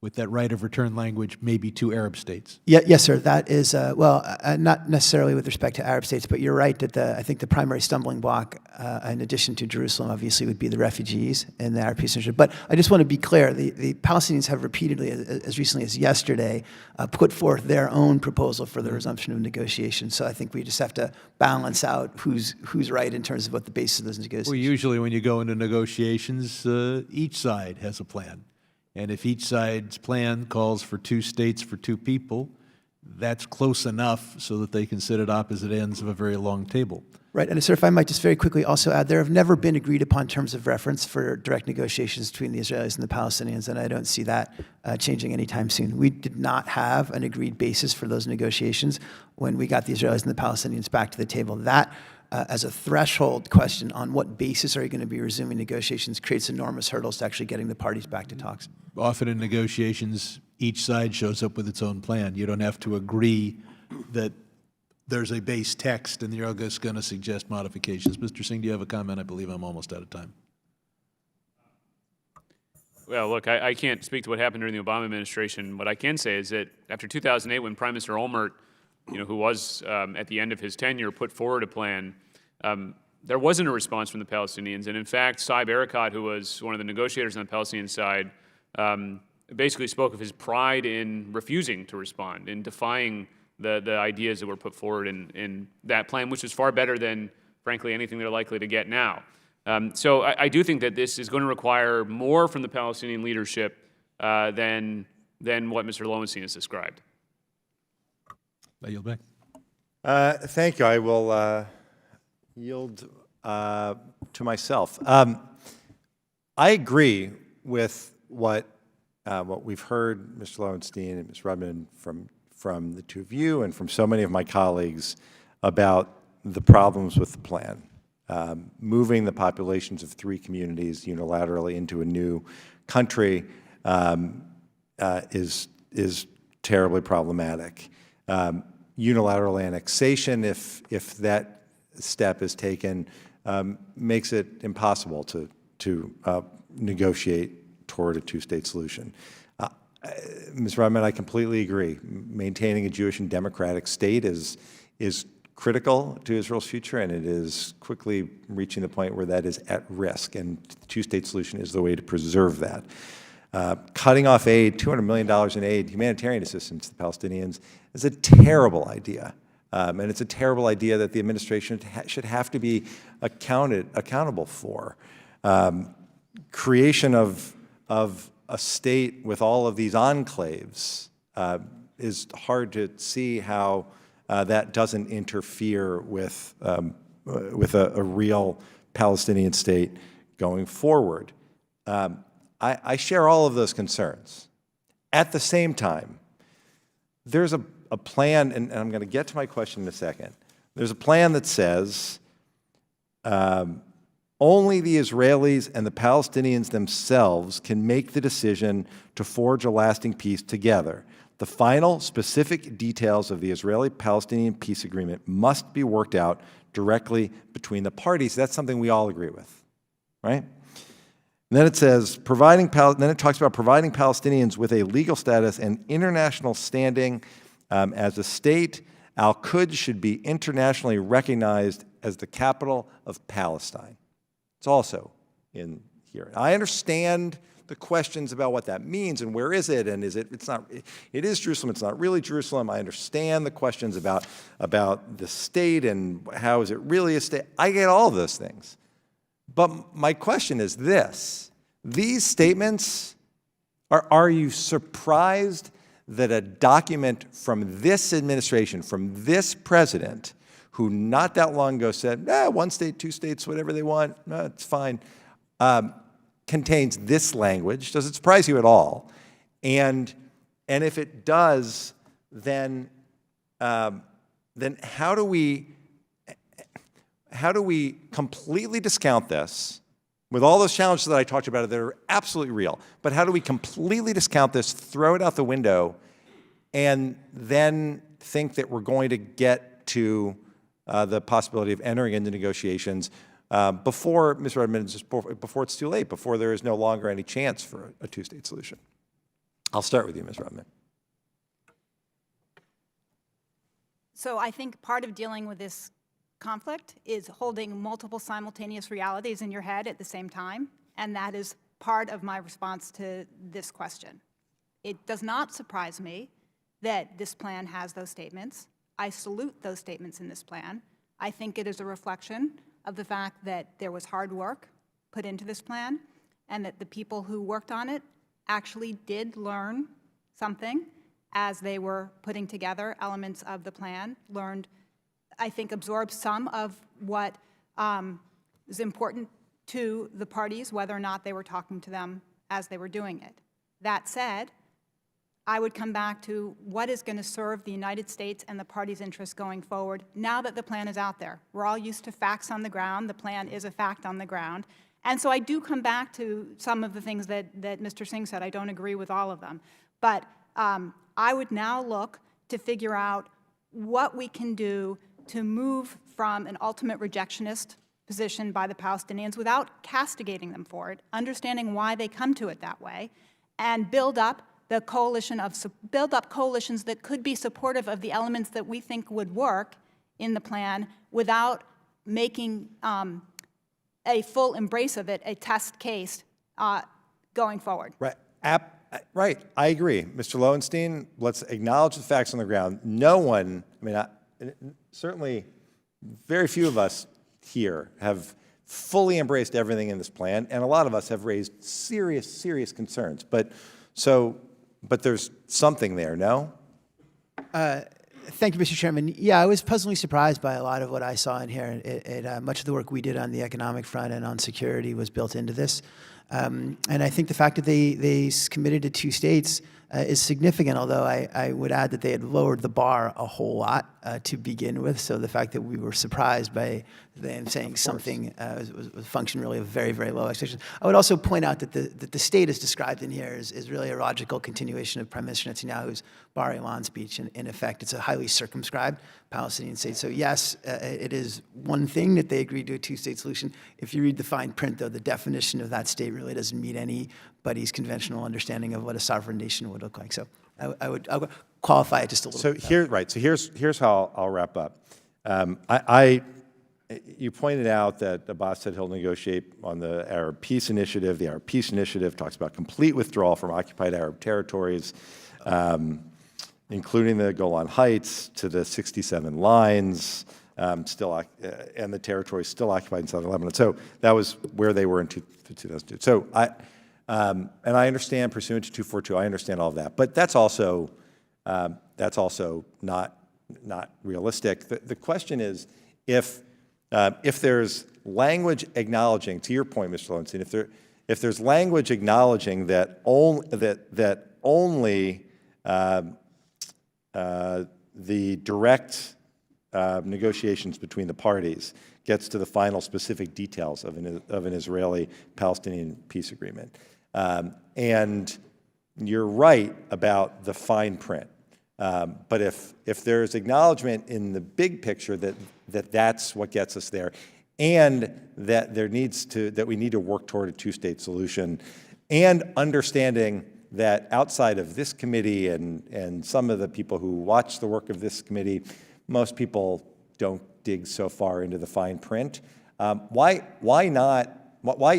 with that right of return language, maybe two Arab states. Yes, sir. That is, not necessarily with respect to Arab states, but you're right that I think the primary stumbling block, in addition to Jerusalem, obviously, would be the refugees in the Arab Peace Initiative. But I just want to be clear, the Palestinians have repeatedly, as recently as yesterday, put forth their own proposal for the resumption of negotiations. So I think we just have to balance out who's right in terms of what the basis of those negotiations. Well, usually when you go into negotiations, each side has a plan. And if each side's plan calls for two states for two people, that's close enough so that they can sit at opposite ends of a very long table. Right, and sir, if I might just very quickly also add, there have never been agreed upon terms of reference for direct negotiations between the Israelis and the Palestinians, and I don't see that changing anytime soon. We did not have an agreed basis for those negotiations when we got the Israelis and the Palestinians back to the table. That, as a threshold question on what basis are you going to be resuming negotiations, creates enormous hurdles to actually getting the parties back to talks. Often in negotiations, each side shows up with its own plan. You don't have to agree that there's a base text and you're just going to suggest modifications. Mr. Singh, do you have a comment? I believe I'm almost out of time. Well, look, I can't speak to what happened during the Obama administration. What I can say is that after 2008, when Prime Minister Olmert, who was at the end of his tenure, put forward a plan, there wasn't a response from the Palestinians. And in fact, Saeb Erekat, who was one of the negotiators on the Palestinian side, basically spoke of his pride in refusing to respond, in defying the ideas that were put forward in that plan, which is far better than, frankly, anything they're likely to get now. So I do think that this is going to require more from the Palestinian leadership than what Mr. Lowenstein has described. I yield back. Thank you. I will yield to myself. I agree with what we've heard, Mr. Lowenstein and Ms. Rudman, from the two of you and from so many of my colleagues about the problems with the plan. moving the populations of 3 communities unilaterally into a new country is terribly problematic. Unilateral annexation, if that step is taken, makes it impossible to negotiate toward a two-state solution. Ms. Rudman, I completely agree. Maintaining a Jewish and democratic state is critical to Israel's future, and it is quickly reaching the point where that is at risk, and the two-state solution is the way to preserve that. Cutting off aid, $200 million in aid, humanitarian assistance to the Palestinians, is a terrible idea. And it's a terrible idea that the administration should have to be accountable for. Creation of a state with all of these enclaves is hard to see how that doesn't interfere with a real Palestinian state going forward. I share all of those concerns. At the same time, there's a plan, and I'm going to get to my question in a second. There's a plan that says only the Israelis and the Palestinians themselves can make the decision to forge a lasting peace together. The final specific details of the Israeli-Palestinian peace agreement must be worked out directly between the parties. That's something we all agree with, right? And then it says, then it talks about providing Palestinians with a legal status and international standing as a state. Al-Quds should be internationally recognized as the capital of Palestine. It's also in here. I understand the questions about what that means and where is it, and it is Jerusalem, it's not really Jerusalem. I understand the questions about the state and how is it really a state. I get all of those things. But my question is this: these statements, are you surprised that a document from this administration, from this president, who not that long ago said, one state, two states, whatever they want, it's fine, contains this language? Does it surprise you at all? And if it does, then how do we completely discount this with all those challenges that I talked about that are absolutely real? But how do we completely discount this, throw it out the window, and then think that we're going to get to the possibility of entering into negotiations before, Ms. Rudman, before it's too late, before there is no longer any chance for a two-state solution? I'll start with you, Ms. Rudman. So I think part of dealing with this conflict is holding multiple simultaneous realities in your head at the same time, and that is part of my response to this question. It does not surprise me that this plan has those statements. I salute those statements in this plan. I think it is a reflection of the fact that there was hard work put into this plan and that the people who worked on it actually did learn something as they were putting together elements of the plan, I think, absorbed some of what is important to the parties, whether or not they were talking to them as they were doing it. That said, I would come back to what is going to serve the United States and the parties' interests going forward now that the plan is out there. We're all used to facts on the ground. The plan is a fact on the ground. And so I do come back to some of the things that Mr. Singh said. I don't agree with all of them. But I would now look to figure out what we can do to move from an ultimate rejectionist position by the Palestinians without castigating them for it, understanding why they come to it that way, and build up coalitions that could be supportive of the elements that we think would work in the plan without making a full embrace of it a test case going forward. Right. Right. I agree. Mr. Lowenstein, let's acknowledge the facts on the ground. No one, certainly very few of us here have fully embraced everything in this plan, and a lot of us have raised serious, serious concerns. But there's something there, no? Thank you, Mr. Chairman. Yeah, I was pleasantly surprised by a lot of what I saw in here. Much of the work we did on the economic front and on security was built into this. And I think the fact that they committed to two states is significant, although I would add that they had lowered the bar a whole lot to begin with. So the fact that we were surprised by them saying something was a function really of very, very low expectations. I would also point out that the state as described in here is really a logical continuation of Prime Minister Netanyahu's Bar Ilan speech. In effect, it's a highly circumscribed Palestinian state. So yes, it is one thing that they agreed to a two-state solution. If you read the fine print, though, the definition of that state really doesn't meet anybody's conventional understanding of what a sovereign nation would look like. So I would qualify it just a little bit. So here's how I'll wrap up. You pointed out that Abbas said he'll negotiate on the Arab Peace Initiative. The Arab Peace Initiative talks about complete withdrawal from occupied Arab territories, including the Golan Heights to the 67 lines, and the territory still occupied in southern Lebanon. So that was where they were in 2002. So and I understand pursuant to 242, I understand all of that, but that's also not realistic. The question is if there's language acknowledging, to your point, Mr. Lowenstein, if there's language acknowledging that only the direct negotiations between the parties gets to the final specific details of an Israeli-Palestinian peace agreement, and you're right about the fine print. But if there's acknowledgement in the big picture that's what gets us there, and that we need to work toward a two-state solution, and understanding that outside of this committee and some of the people who watch the work of this committee, most people don't dig so far into the fine print. Why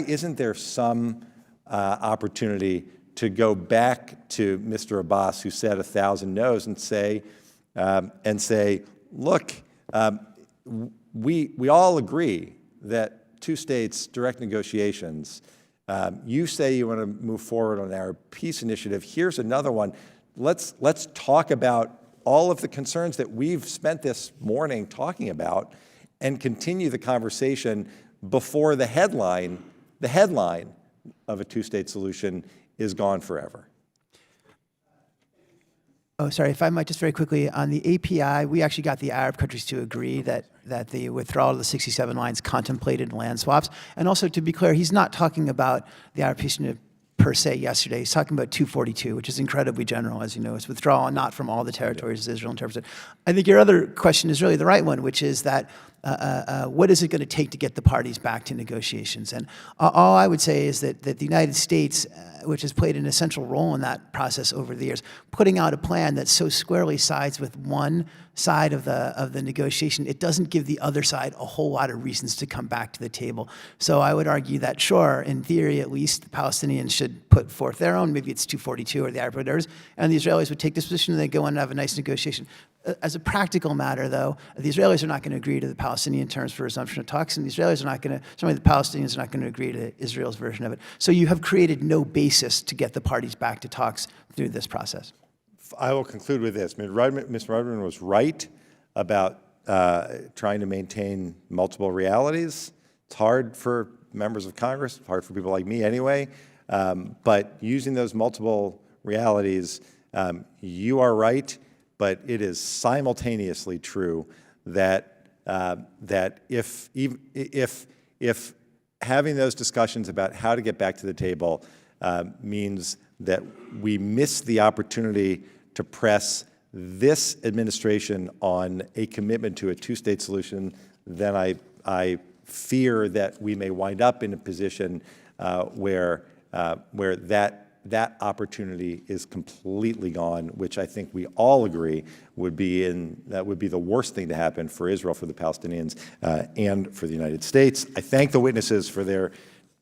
isn't there some opportunity to go back to Mr. Abbas, who said 1,000 no's, and say, look, we all agree that two states, direct negotiations. You say you want to move forward on our peace initiative. Here's another one. Let's talk about all of the concerns that we've spent this morning talking about, and continue the conversation before the headline of a two-state solution is gone forever. Oh, sorry, if I might just very quickly, on the API, we actually got the Arab countries to agree that the withdrawal of the 67 lines contemplated land swaps. And also, to be clear, he's not talking about the Arab peace initiative per se yesterday. He's talking about 242, which is incredibly general, as you know. It's withdrawal not from all the territories as Israel interprets it. I think your other question is really the right one, which is that what is it going to take to get the parties back to negotiations? And all I would say is that the United States, which has played an essential role in that process over the years, putting out a plan that so squarely sides with one side of the negotiation, it doesn't give the other side a whole lot of reasons to come back to the table. So I would argue that, sure, in theory at least, the Palestinians should put forth their own, maybe it's 242 or the Arab Brothers, and the Israelis would take this position and they go on and have a nice negotiation. As a practical matter, though, the Israelis are not going to agree to the Palestinian terms for resumption of talks, and the Israelis are not going to, certainly the Palestinians are not going to agree to Israel's version of it. So you have created no basis to get the parties back to talks through this process. I will conclude with this. Mr. Rudman was right about trying to maintain multiple realities. It's hard for members of Congress, hard for people like me anyway, but using those multiple realities, you are right, but it is simultaneously true that if having those discussions about how to get back to the table means that we miss the opportunity to press this administration on a commitment to a two-state solution, then I fear that we may wind up in a position where that opportunity is completely gone, which I think we all agree would be the worst thing to happen for Israel, for the Palestinians, and for the United States. I thank the witnesses for their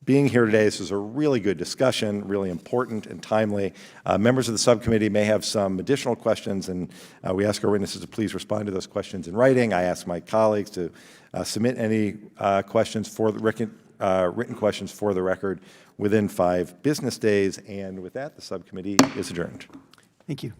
being here today. This was a really good discussion, really important and timely. Members of the subcommittee may have some additional questions, and we ask our witnesses to please respond to those questions in writing. I ask my colleagues to submit any questions for the written questions for the record within 5 business days. And with that, the subcommittee is adjourned. Thank you.